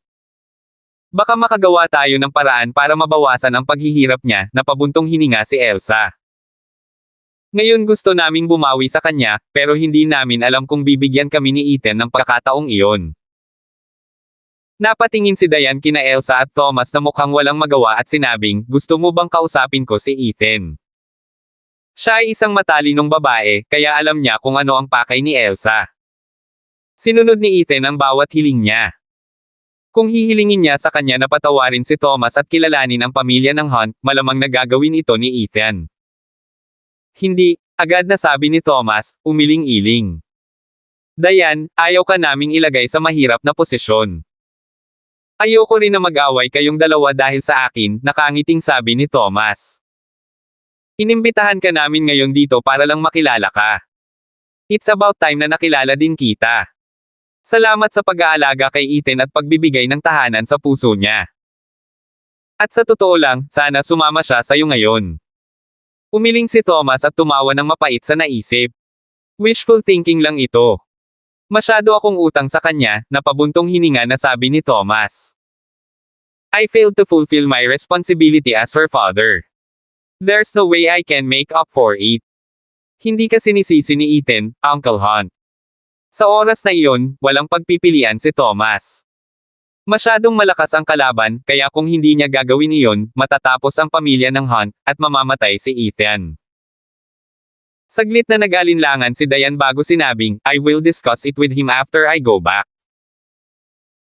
Baka makagawa tayo ng paraan para mabawasan ang paghihirap niya, napabuntong hininga si Elsa. Ngayon gusto naming bumawi sa kanya, pero hindi namin alam kung bibigyan kami ni Ethan ng pagkakataong iyon. Napatingin si Diane kina Elsa at Thomas na mukhang walang magawa at sinabing, gusto mo bang kausapin ko si Ethan? Siya ay isang matalinong babae, kaya alam niya kung ano ang pakay ni Elsa. Sinunod ni Ethan ang bawat hiling niya. Kung hihilingin niya sa kanya na patawarin si Thomas at kilalanin ang pamilya ng Hunt, malamang nagagawin ito ni Ethan. Hindi, agad na sabi ni Thomas, umiling-iling. Diane, ayaw ka naming ilagay sa mahirap na posisyon. Ayoko rin na mag-away kayong dalawa dahil sa akin, nakangiting sabi ni Thomas. Inimbitahan ka namin ngayon dito para lang makilala ka. It's about time na nakilala din kita. Salamat sa pag-aalaga kay Ethan at pagbibigay ng tahanan sa puso niya. At sa totoo lang, sana sumama siya sa'yo ngayon. Umiling si Thomas at tumawa ng mapait sa naisip. Wishful thinking lang ito. Masyado akong utang sa kanya, napabuntong hininga na sabi ni Thomas. I failed to fulfill my responsibility as her father. There's no way I can make up for it. Hindi ka sinisisi ni Ethan, Uncle Hunt. Sa oras na iyon, walang pagpipilian si Thomas. Masyadong malakas ang kalaban, kaya kung hindi niya gagawin iyon, matatapos ang pamilya ng Hunt, at mamamatay si Ethan. Saglit na nag-alinlangan si Diane bago sinabing, I will discuss it with him after I go back.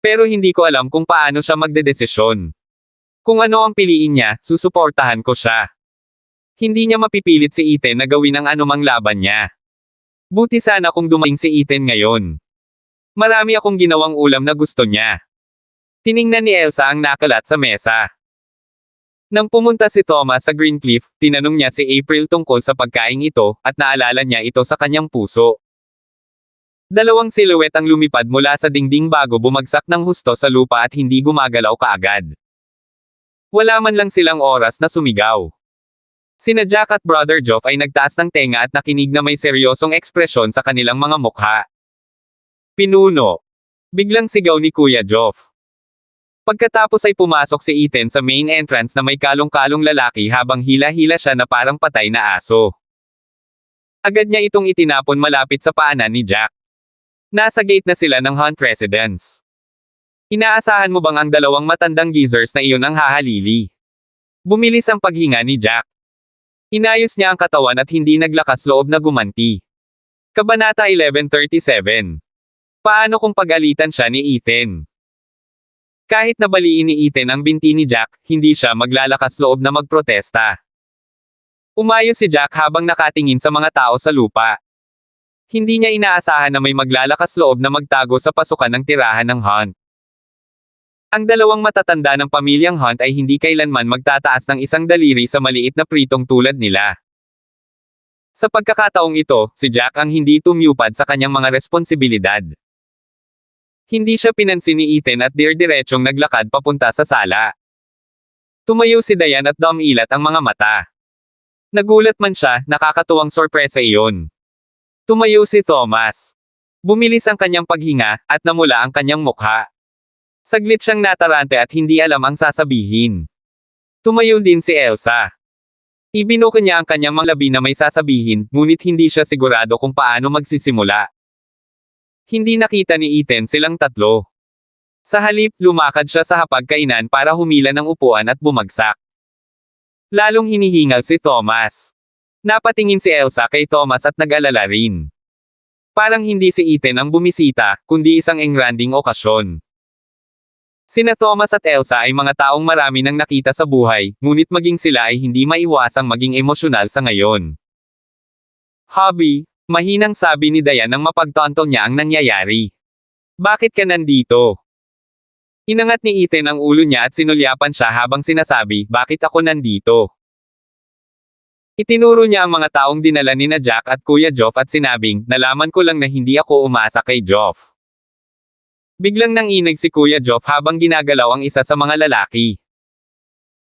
Pero hindi ko alam kung paano siya magdedesisyon. Kung ano ang piliin niya, susuportahan ko siya. Hindi niya mapipilit si Ethan na gawin ang anumang laban niya. Buti sana kung dumating si Ethan ngayon. Marami akong ginawang ulam na gusto niya. Tiningnan ni Elsa ang nakalat sa mesa. Nang pumunta si Thomas sa Greencliff, tinanong niya si April tungkol sa pagkaing ito, at naalala niya ito sa kanyang puso. Dalawang silhouette ang lumipad mula sa dingding bago bumagsak ng husto sa lupa at hindi gumagalaw kaagad. Wala man lang silang oras na sumigaw. Sina Jack at Brother Geoff ay nagtaas ng tenga at nakinig na may seryosong ekspresyon sa kanilang mga mukha. Pinuno. Biglang sigaw ni Kuya Geoff. Pagkatapos ay pumasok si Ethan sa main entrance na may kalong-kalong lalaki habang hila-hila siya na parang patay na aso. Agad niya itong itinapon malapit sa paanan ni Jack. Nasa gate na sila ng Hunt Residence. Inaasahan mo bang ang dalawang matandang geezers na iyon ang hahalili? Bumilis ang paghinga ni Jack. Inayos niya ang katawan at hindi naglakas loob na gumanti. Kabanata 1137. Paano kung pagalitan siya ni Ethan? Kahit nabaliin ni Ethan ang binti ni Jack, hindi siya maglalakas loob na magprotesta. Umayos si Jack habang nakatingin sa mga tao sa lupa. Hindi niya inaasahan na may maglalakas loob na magtago sa pasukan ng tirahan ng Hunt. Ang dalawang matatanda ng pamilyang Hunt ay hindi kailanman magtataas ng isang daliri sa maliit na pritong tulad nila. Sa pagkakataong ito, si Jack ang hindi tumyupad sa kanyang mga responsibilidad. Hindi siya pinansin ni Ethan at dirdiretsong naglakad papunta sa sala. Tumayo si Diane at dumilat ang mga mata. Nagulat man siya, nakakatuwang sorpresa iyon. Tumayo si Thomas. Bumilis ang kanyang paghinga, at namula ang kanyang mukha. Saglit siyang natarante at hindi alam ang sasabihin. Tumayo din si Elsa. Ibinuko niya ang kanyang mga labi na may sasabihin, ngunit hindi siya sigurado kung paano magsisimula. Hindi nakita ni Ethan silang tatlo. Sa halip, lumakad siya sa hapagkainan para humila ng upuan at bumagsak. Lalong hinihingal si Thomas. Napatingin si Elsa kay Thomas at nag-alala rin. Parang hindi si Ethan ang bumisita, kundi isang engranding okasyon. Sina Thomas at Elsa ay mga taong marami nang nakita sa buhay, ngunit maging sila ay hindi maiwasang maging emosyonal sa ngayon. Hobby, mahinang sabi ni Diane nang mapagtanto niya ang nangyayari. Bakit ka nandito? Inangat ni Ethan ang ulo niya at sinulyapan siya habang sinasabi, bakit ako nandito? Itinuro niya ang mga taong dinala ni na Jack at Kuya Geoff at sinabing, nalaman ko lang na hindi ako umasa kay Geoff. Biglang nanginig si Kuya Geoff habang ginagalaw ang isa sa mga lalaki.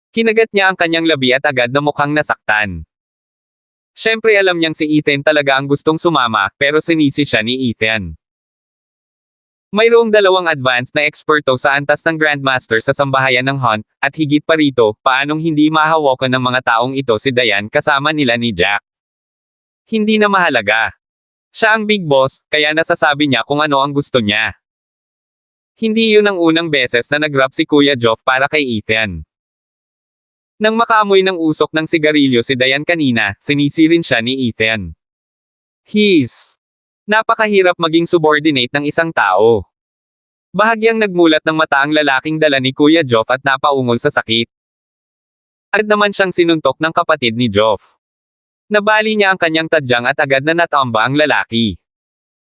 Kinagat niya ang kanyang labi at agad na mukhang nasaktan. Siyempre alam niyang si Ethan talaga ang gustong sumama, pero sinisi siya ni Ethan. Mayroong dalawang advanced na eksperto sa antas ng Grandmaster sa sambahayan ng Hunt, at higit pa rito, paanong hindi mahawakan ng mga taong ito si Diane kasama nila ni Jack. Hindi na mahalaga. Siya ang big boss, kaya nasasabi niya kung ano ang gusto niya. Hindi yun ang unang beses na nag-rap si Kuya Geoff para kay Ethan. Nang makaamoy ng usok ng sigarilyo si Diane kanina, sinisi rin siya ni Ethan. Napakahirap maging subordinate ng isang tao. Bahagyang nagmulat ng mata ang lalaking dala ni Kuya Geoff at napaungol sa sakit. Agad naman siyang sinuntok ng kapatid ni Geoff. Nabali niya ang kanyang tadyang at agad na natamba ang lalaki.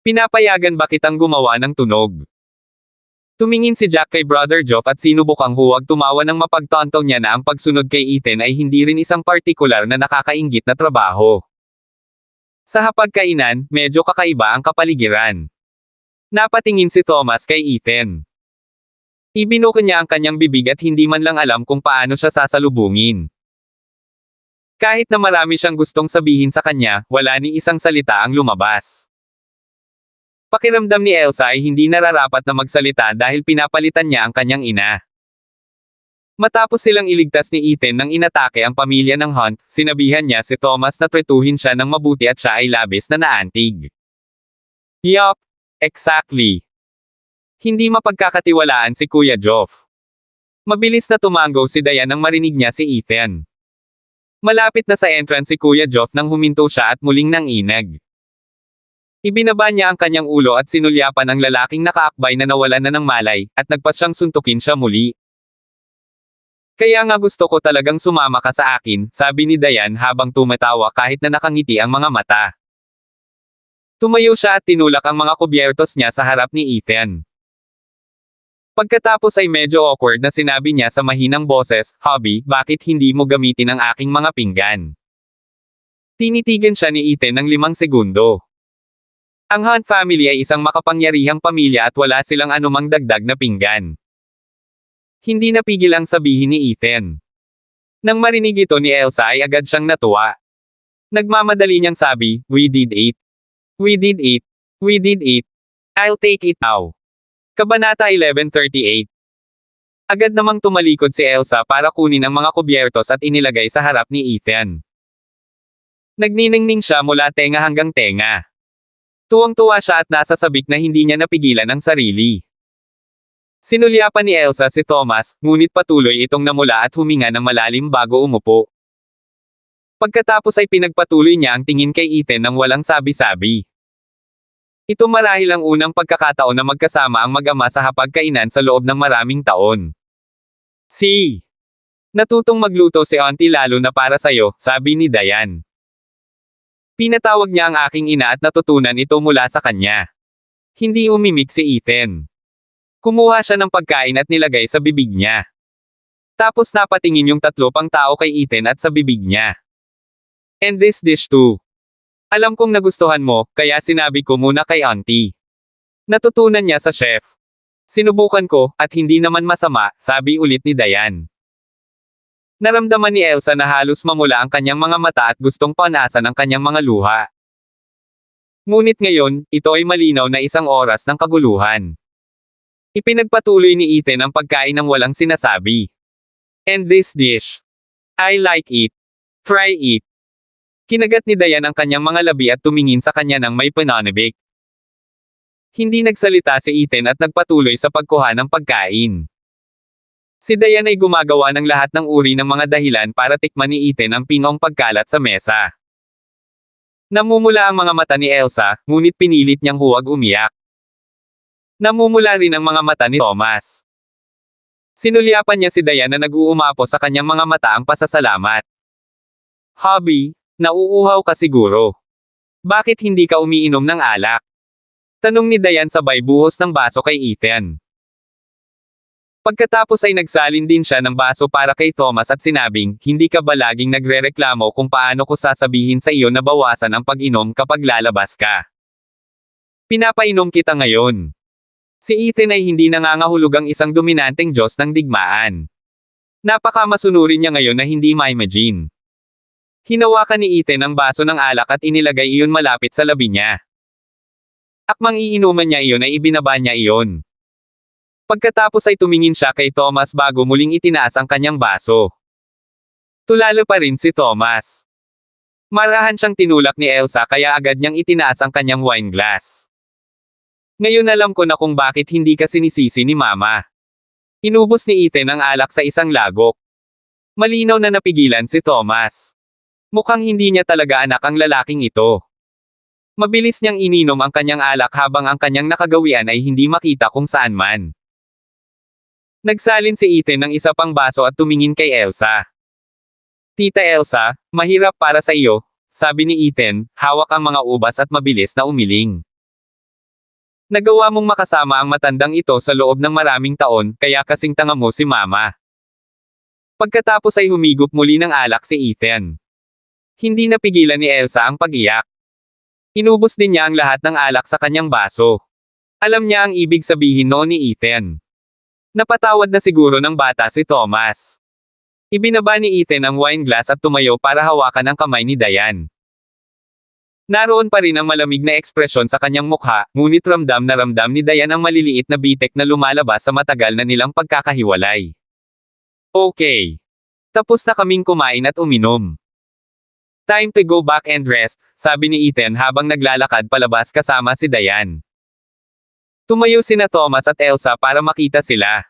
Pinapayagan ba kitang gumawa ng tunog? Tumingin si Jack kay Brother Geoff at sinubukang huwag tumawa nang mapagtanto niya na ang pagsunod kay Ethan ay hindi rin isang partikular na nakakainggit na trabaho. Sa hapagkainan, medyo kakaiba ang kapaligiran. Napatingin si Thomas kay Ethan. Ibinuko niya ang kanyang bibig at hindi man lang alam kung paano siya sasalubungin. Kahit na marami siyang gustong sabihin sa kanya, wala ni isang salita ang lumabas. Pakiramdam ni Elsa ay hindi nararapat na magsalita dahil pinapalitan niya ang kanyang ina. Matapos silang iligtas ni Ethan nang inatake ang pamilya ng Hunt, sinabihan niya si Thomas na tretuhin siya ng mabuti at siya ay labis na naantig. Yup, exactly. Hindi mapagkakatiwalaan si Kuya Geoff. Mabilis na tumango si Diane nang marinig niya si Ethan. Malapit na sa entrance si Kuya Geoff nang huminto siya at muling nanginag. Ibinaba niya ang kanyang ulo at sinulyapan ang lalaking nakaakbay na nawalan na ng malay, at nagpasyang suntukin siya muli. Kaya nga gusto ko talagang sumama ka sa akin, sabi ni Diane habang tumatawa kahit na nakangiti ang mga mata. Tumayo siya at tinulak ang mga kubyertos niya sa harap ni Ethan. Pagkatapos ay medyo awkward na sinabi niya sa mahinang boses, Hobby, bakit hindi mo gamitin ang aking mga pinggan? Tinitigan siya ni Ethan ng 5 segundo. Ang Hunt family ay isang makapangyarihang pamilya at wala silang anumang dagdag na pinggan. Hindi napigil ang sabihin ni Ethan. Nang marinig ito ni Elsa ay agad siyang natuwa. Nagmamadali niyang sabi, "We did it. We did it. We did it. I'll take it now." Kabanata 1138. Agad namang tumalikod si Elsa para kunin ang mga kubyertos at inilagay sa harap ni Ethan. Nagniningning siya mula tenga hanggang tenga. Tuwang-tuwa siya at nasa sabik na hindi niya napigilan ang sarili. Sinulyapan ni Elsa si Thomas, ngunit patuloy itong namula at huminga ng malalim bago umupo. Pagkatapos ay pinagpatuloy niya ang tingin kay Ethan nang walang sabi-sabi. Ito marahil ang unang pagkakataon na magkasama ang mag-ama sa hapagkainan sa loob ng maraming taon. Natutong magluto si Auntie lalo na para sa'yo, sabi ni Diane. Pinatawag niya ang aking ina at natutunan ito mula sa kanya. Hindi umimik si Ethan. Kumuha siya ng pagkain at nilagay sa bibig niya. Tapos napatingin yung tatlo pang tao kay Ethan at sa bibig niya. "And this dish too. Alam kong nagustuhan mo, kaya sinabi ko muna kay Auntie." Natutunan niya sa chef. "Sinubukan ko, at hindi naman masama," sabi ulit ni Diane. Naramdaman ni Elsa na halos mamula ang kanyang mga mata at gustong panasan ang kanyang mga luha. Ngunit ngayon, ito ay malinaw na isang oras ng kaguluhan. Ipinagpatuloy ni Ethan ang pagkain ng walang sinasabi. "And this dish. I like it. Try it." Kinagat ni Diane ang kanyang mga labi at tumingin sa kanya ng may pananabik. Hindi nagsalita si Ethan at nagpatuloy sa pagkuha ng pagkain. Si Diane ay gumagawa ng lahat ng uri ng mga dahilan para tikman ni Ethan ang pinong pagkalat sa mesa. Namumula ang mga mata ni Elsa, ngunit pinilit niyang huwag umiyak. Namumula rin ang mga mata ni Thomas. Sinulyapan niya si Diane na nag-uumapo sa kanyang mga mata ang pasasalamat. "Hubby, nauuhaw ka siguro. Bakit hindi ka umiinom ng alak?" Tanong ni Diane sabay buhos ng baso kay Ethan. Pagkatapos ay nagsalin din siya ng baso para kay Thomas at sinabing, "Hindi ka ba laging nagrereklamo kung paano ko sasabihin sa iyo na bawasan ang pag-inom kapag lalabas ka? Pinapainom kita ngayon." Si Ethan ay hindi nangangahulugang isang dominanteng Diyos ng digmaan. Napakamasunurin niya ngayon na hindi ma-imagine. Hinawakan ni Ethan ang baso ng alak at inilagay iyon malapit sa labi niya. Akmang iinuman niya iyon ay ibinaba niya iyon. Pagkatapos ay tumingin siya kay Thomas bago muling itinaas ang kanyang baso. Tulala pa rin si Thomas. Marahan siyang tinulak ni Elsa kaya agad niyang itinaas ang kanyang wine glass. "Ngayon alam ko na kung bakit hindi ka sinisisi ni Mama." Inubos ni Ethan ang alak sa isang lagok. Malinaw na napigilan si Thomas. Mukhang hindi niya talaga anak ang lalaking ito. Mabilis niyang ininom ang kanyang alak habang ang kanyang nakagawian ay hindi makita kung saan man. Nagsalin si Ethan ng isa pang baso at tumingin kay Elsa. "Tita Elsa, mahirap para sa iyo," sabi ni Ethan, hawak ang mga ubas at mabilis na umiling. "Nagawa mong makasama ang matandang ito sa loob ng maraming taon, kaya kasing tanga mo si Mama." Pagkatapos ay humigop muli ng alak si Ethan. Hindi napigilan ni Elsa ang pag-iyak. Inubos din niya ang lahat ng alak sa kanyang baso. Alam niya ang ibig sabihin noon ni Ethan. Napatawad na siguro ng bata si Thomas. Ibinaba ni Ethan ang wine glass at tumayo para hawakan ang kamay ni Diane. Naroon pa rin ang malamig na ekspresyon sa kanyang mukha, ngunit ramdam na ramdam ni Diane ang maliliit na bitek na lumalabas sa matagal na nilang pagkakahiwalay. "Okay. Tapos na kaming kumain at uminom. Time to go back and rest," sabi ni Ethan habang naglalakad palabas kasama si Diane. Tumayo sina Thomas at Elsa para makita sila.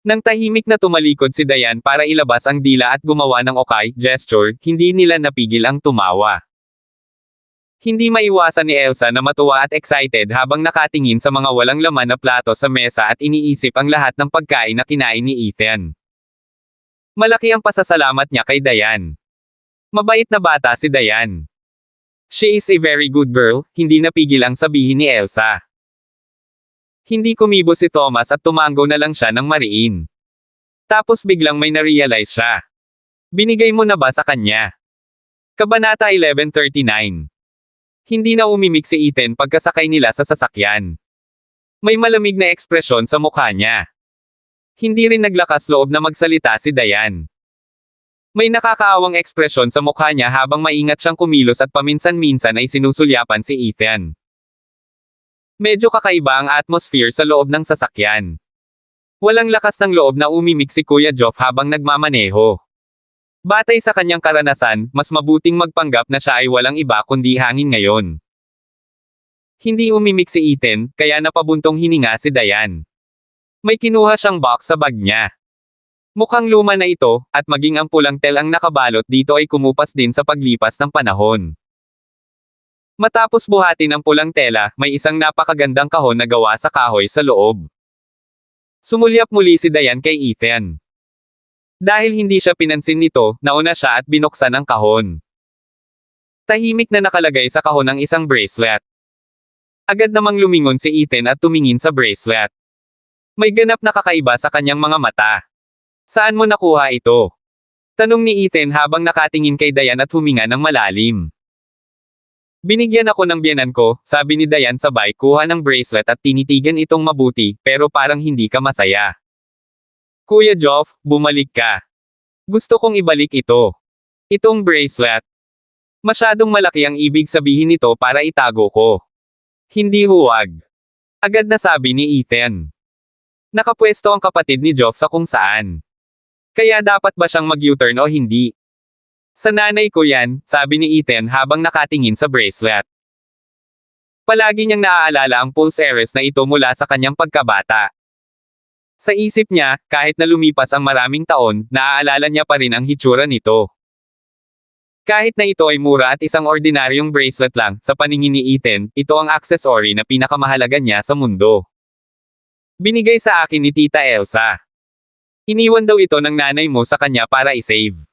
Nang tahimik na tumalikod si Diane para ilabas ang dila at gumawa ng okay gesture, hindi nila napigil ang tumawa. Hindi maiwasan ni Elsa na matuwa at excited habang nakatingin sa mga walang laman na plato sa mesa at iniisip ang lahat ng pagkain na kinain ni Ethan. Malaki ang pasasalamat niya kay Diane. Mabait na bata si Diane. "She is a very good girl," hindi napigil ang sabihin ni Elsa. Hindi kumibo si Thomas at tumango na lang siya ng mariin. Tapos biglang may na-realize siya. "Binigay mo na ba sa kanya?" Kabanata 1139. Hindi na umimik si Ethan pagkasakay nila sa sasakyan. May malamig na ekspresyon sa mukha niya. Hindi rin naglakas loob na magsalita si Diane. May nakakaawang ekspresyon sa mukha niya habang maingat siyang kumilos at paminsan-minsan ay sinusulyapan si Ethan. Medyo kakaiba ang atmosphere sa loob ng sasakyan. Walang lakas ng loob na umimik si Kuya Geoff habang nagmamaneho. Batay sa kanyang karanasan, mas mabuting magpanggap na siya ay walang iba kundi hangin ngayon. Hindi umimik si Ethan, kaya napabuntong hininga si Diane. May kinuha siyang box sa bag niya. Mukhang luma na ito, at maging ang pulang tel ang nakabalot dito ay kumupas din sa paglipas ng panahon. Matapos buhatin ang pulang tela, may isang napakagandang kahon na gawa sa kahoy sa loob. Sumulyap muli si Diane kay Ethan. Dahil hindi siya pinansin nito, nauna siya at binuksan ang kahon. Tahimik na nakalagay sa kahon ang isang bracelet. Agad namang lumingon si Ethan at tumingin sa bracelet. May ganap na kakaiba sa kanyang mga mata. Saan mo nakuha ito? Tanong ni Ethan habang nakatingin kay Diane at huminga ng malalim. Binigyan ako ng biyenan ko, sabi ni Diane sabay kuha ng bracelet at tinitigan itong mabuti, pero parang hindi ka masaya. Kuya Geoff, bumalik ka. Gusto kong ibalik ito. Itong bracelet. Masyadong malaki ang ibig sabihin nito para itago ko. Hindi huwag. Agad na sabi ni Ethan. Nakapwesto ang kapatid ni Geoff sa kung saan. Kaya dapat ba siyang mag-U-turn o hindi? Sa nanay ko yan, sabi ni Ethan habang nakatingin sa bracelet. Palagi niyang naaalala ang pulse heiress na ito mula sa kanyang pagkabata. Sa isip niya, kahit na lumipas ang maraming taon, naaalala niya pa rin ang hitsura nito. Kahit na ito ay mura at isang ordinaryong bracelet lang, sa paningin ni Ethan, ito ang accessory na pinakamahalaga niya sa mundo. Binigay sa akin ni Tita Elsa. Iniwan daw ito ng nanay mo sa kanya para isave.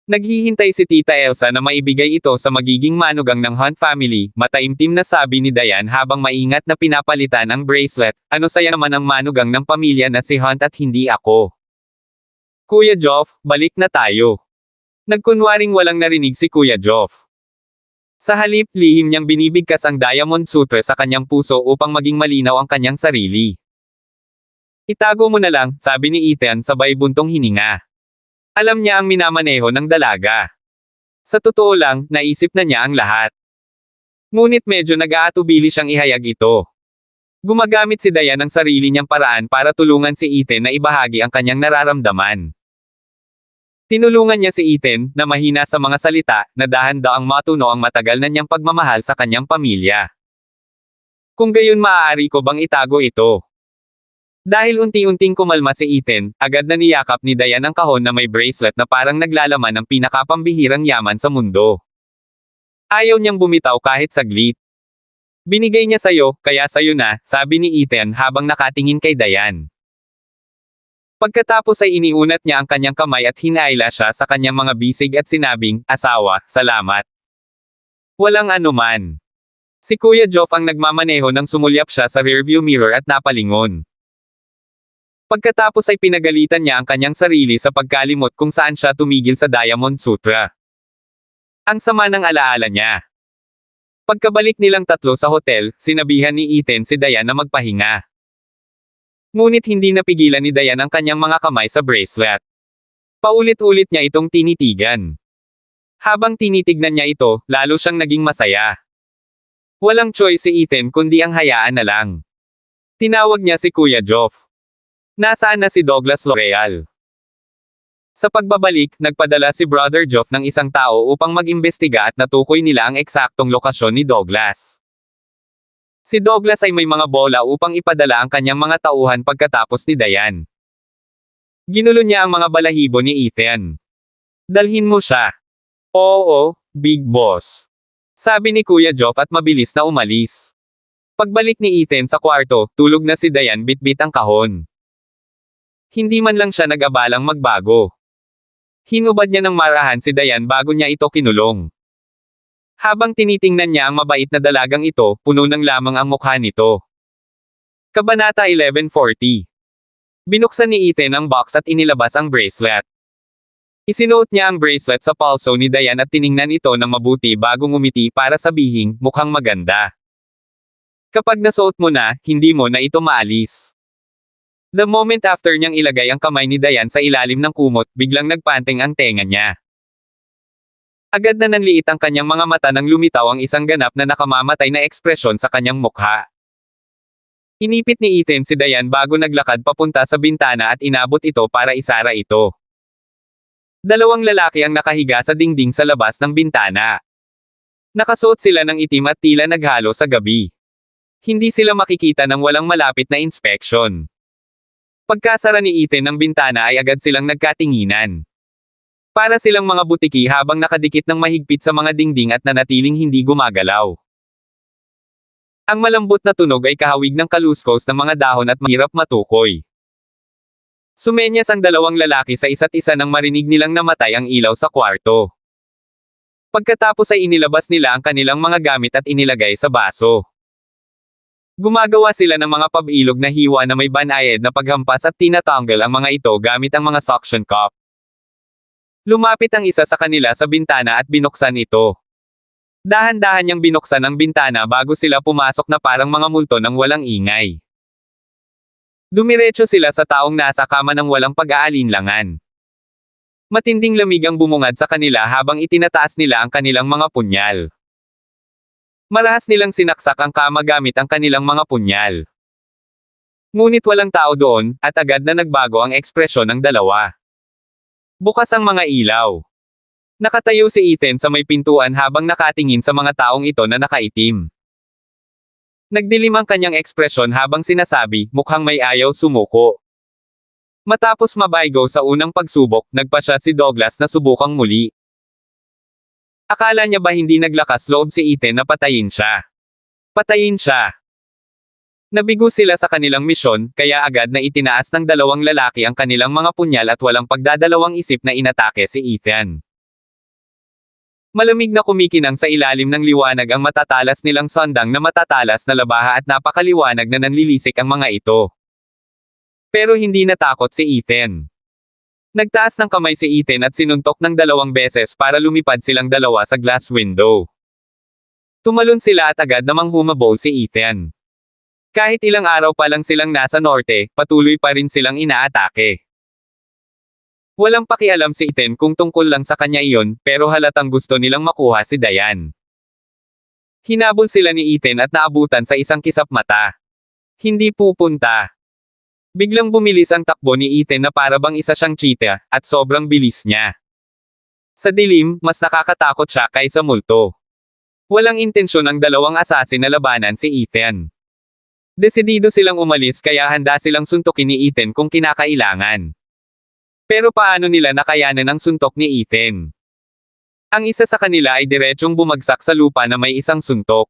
Naghihintay si Tita Elsa na maibigay ito sa magiging manugang ng Hunt family, mataimtim na sabi ni Diane habang maingat na pinapalitan ang bracelet. Ano saya naman ang manugang ng pamilya na si Hunt at hindi ako. Kuya Geoff, balik na tayo. Nagkunwaring walang narinig si Kuya Geoff. Sa halip, lihim niyang binibigkas ang Diamond Sutra sa kanyang puso upang maging malinaw ang kanyang sarili. Itago mo na lang, sabi ni Ethan sabay buntong hininga. Alam niya ang minamaneho ng dalaga. Sa totoo lang, naisip na niya ang lahat. Ngunit medyo nag-aatubili siyang ihayag ito. Gumagamit si Diane ng sarili niyang paraan para tulungan si Ethan na ibahagi ang kanyang nararamdaman. Tinulungan niya si Ethan, na mahina sa mga salita, na dahan-daang matuno ang matagal na niyang pagmamahal sa kanyang pamilya. Kung gayon maaari ko bang itago ito? Dahil unti-unting kumalma si Ethan, agad na niyakap ni Diane ang kahon na may bracelet na parang naglalaman ng pinakapambihirang yaman sa mundo. Ayaw niyang bumitaw kahit saglit. Binigay niya sayo, kaya sayo na, sabi ni Ethan habang nakatingin kay Diane. Pagkatapos ay iniunat niya ang kanyang kamay at hinaila siya sa kanyang mga bisig at sinabing, asawa, salamat. Walang anuman. Si Kuya Geoff ang nagmamaneho nang sumulyap siya sa rearview mirror at napalingon. Pagkatapos ay pinagalitan niya ang kanyang sarili sa pagkalimot kung saan siya tumigil sa Diamond Sutra. Ang sama ng alaala niya. Pagkabalik nilang tatlo sa hotel, sinabihan ni Ethan si Diane na magpahinga. Ngunit hindi napigilan ni Diane ang kanyang mga kamay sa bracelet. Paulit-ulit niya itong tinitigan. Habang tinitignan niya ito, lalo siyang naging masaya. Walang choice si Ethan kundi ang hayaan na lang. Tinawag niya si Kuya Geoff. Nasaan na si Douglas L'Oreal? Sa pagbabalik, nagpadala si Brother Geoff ng isang tao upang mag-imbestiga at natukoy nila ang eksaktong lokasyon ni Douglas. Si Douglas ay may mga bola upang ipadala ang kanyang mga tauhan pagkatapos ni Diane. Ginulo niya ang mga balahibo ni Ethan. Dalhin mo siya. Oo, Big Boss. Sabi ni Kuya Geoff at mabilis na umalis. Pagbalik ni Ethan sa kwarto, tulog na si Diane bitbit ang kahon. Hindi man lang siya nag-abalang magbago. Hinubad niya ng marahan si Diane bago niya ito kinulong. Habang tinitingnan niya ang mabait na dalagang ito, puno ng lamang ang mukha nito. Kabanata 1140. Binuksan ni Ethan ang box at inilabas ang bracelet. Isinuot niya ang bracelet sa palso ni Diane at tiningnan ito ng mabuti bago ngumiti para sabihing, mukhang maganda. Kapag nasuot mo na, hindi mo na ito maalis. The moment after niyang ilagay ang kamay ni Diane sa ilalim ng kumot, biglang nagpanting ang tenga niya. Agad na nanliit ang kanyang mga mata nang lumitaw ang isang ganap na nakamamatay na ekspresyon sa kanyang mukha. Inipit ni Ethan si Diane bago naglakad papunta sa bintana at inabot ito para isara ito. Dalawang lalaki ang nakahiga sa dingding sa labas ng bintana. Nakasuot sila ng itim at tila naghalo sa gabi. Hindi sila makikita nang walang malapit na inspeksyon. Pagkasara ni Ethan ng bintana ay agad silang nagkatinginan. Para silang mga butiki habang nakadikit ng mahigpit sa mga dingding at nanatiling hindi gumagalaw. Ang malambot na tunog ay kahawig ng kaluskos ng mga dahon at mahirap matukoy. Sumenyas ang dalawang lalaki sa isa't isa nang marinig nilang namatay ang ilaw sa kwarto. Pagkatapos ay inilabas nila ang kanilang mga gamit at inilagay sa baso. Gumagawa sila ng mga pabilog na hiwa na may banayad na paghampas at tinatanggal ang mga ito gamit ang mga suction cup. Lumapit ang isa sa kanila sa bintana at binuksan ito. Dahan-dahan niyang binuksan ang bintana bago sila pumasok na parang mga multo ng walang ingay. Dumiretso sila sa taong nasa kama ng walang pag-aalinlangan. Matinding lamig ang bumungad sa kanila habang itinataas nila ang kanilang mga punyal. Marahas nilang sinaksak ang kama gamit ang kanilang mga punyal. Ngunit walang tao doon, at agad na nagbago ang ekspresyon ng dalawa. Bukas ang mga ilaw. Nakatayo si Ethan sa may pintuan habang nakatingin sa mga taong ito na nakaitim. Nagdilim ang kanyang ekspresyon habang sinasabi, mukhang may ayaw sumuko. Matapos mabaygo sa unang pagsubok, nagpa siya si Douglas na subukang muli. Akala niya ba hindi naglakas loob si Ethan na patayin siya? Patayin siya. Nabigo sila sa kanilang misyon, kaya agad na itinaas ng dalawang lalaki ang kanilang mga punyal at walang pagdadalawang isip na inatake si Ethan. Malamig na kumikinang sa ilalim ng liwanag ang matatalas nilang sandang na matatalas na labaha at napakaliwanag na nanlilisik ang mga ito. Pero hindi natakot si Ethan. Nagtaas ng kamay si Ethan at sinuntok ng 2 beses para lumipad silang dalawa sa glass window. Tumalon sila at agad namang humabol si Ethan. Kahit ilang araw pa lang silang nasa norte, patuloy pa rin silang inaatake. Walang pakialam si Ethan kung tungkol lang sa kanya iyon, pero halatang gusto nilang makuha si Diane. Hinabol sila ni Ethan at naabutan sa isang kisap mata. Hindi pupunta. Biglang bumilis ang takbo ni Ethan na parabang isa siyang cheetah, at sobrang bilis niya. Sa dilim, mas nakakatakot siya kaysa multo. Walang intensyon ang dalawang assassin na labanan si Ethan. Desidido silang umalis kaya handa silang suntukin ni Ethan kung kinakailangan. Pero paano nila nakayanan ang suntok ni Ethan? Ang isa sa kanila ay diretsyong bumagsak sa lupa na may isang suntok.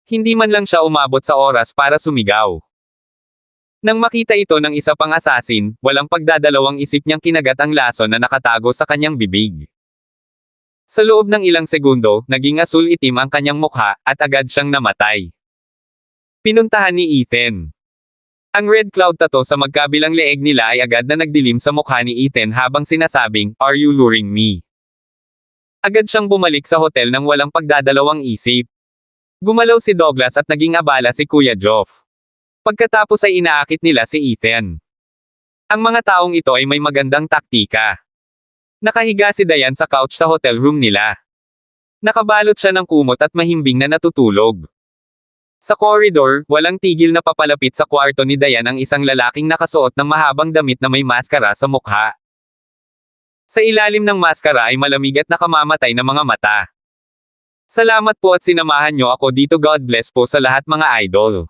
Hindi man lang siya umabot sa oras para sumigaw. Nang makita ito ng isa pang assassin, walang pagdadalawang isip niyang kinagat ang lason na nakatago sa kanyang bibig. Sa loob ng ilang segundo, naging asul-itim ang kanyang mukha, at agad siyang namatay. Pinuntahan ni Ethan. Ang red cloud tattoo sa magkabilang leeg nila ay agad na nagdilim sa mukha ni Ethan habang sinasabing, "Are you luring me?" Agad siyang bumalik sa hotel nang walang pagdadalawang isip. Gumalaw si Douglas at naging abala si Kuya Geoff. Pagkatapos ay inaakit nila si Ethan. Ang mga taong ito ay may magandang taktika. Nakahiga si Diane sa couch sa hotel room nila. Nakabalot siya ng kumot at mahimbing na natutulog. Sa corridor, walang tigil na papalapit sa kwarto ni Diane ang isang lalaking nakasuot ng mahabang damit na may maskara sa mukha. Sa ilalim ng maskara ay malamig at nakamamatay na mga mata. Salamat po at sinamahan niyo ako dito. God bless po sa lahat mga idol.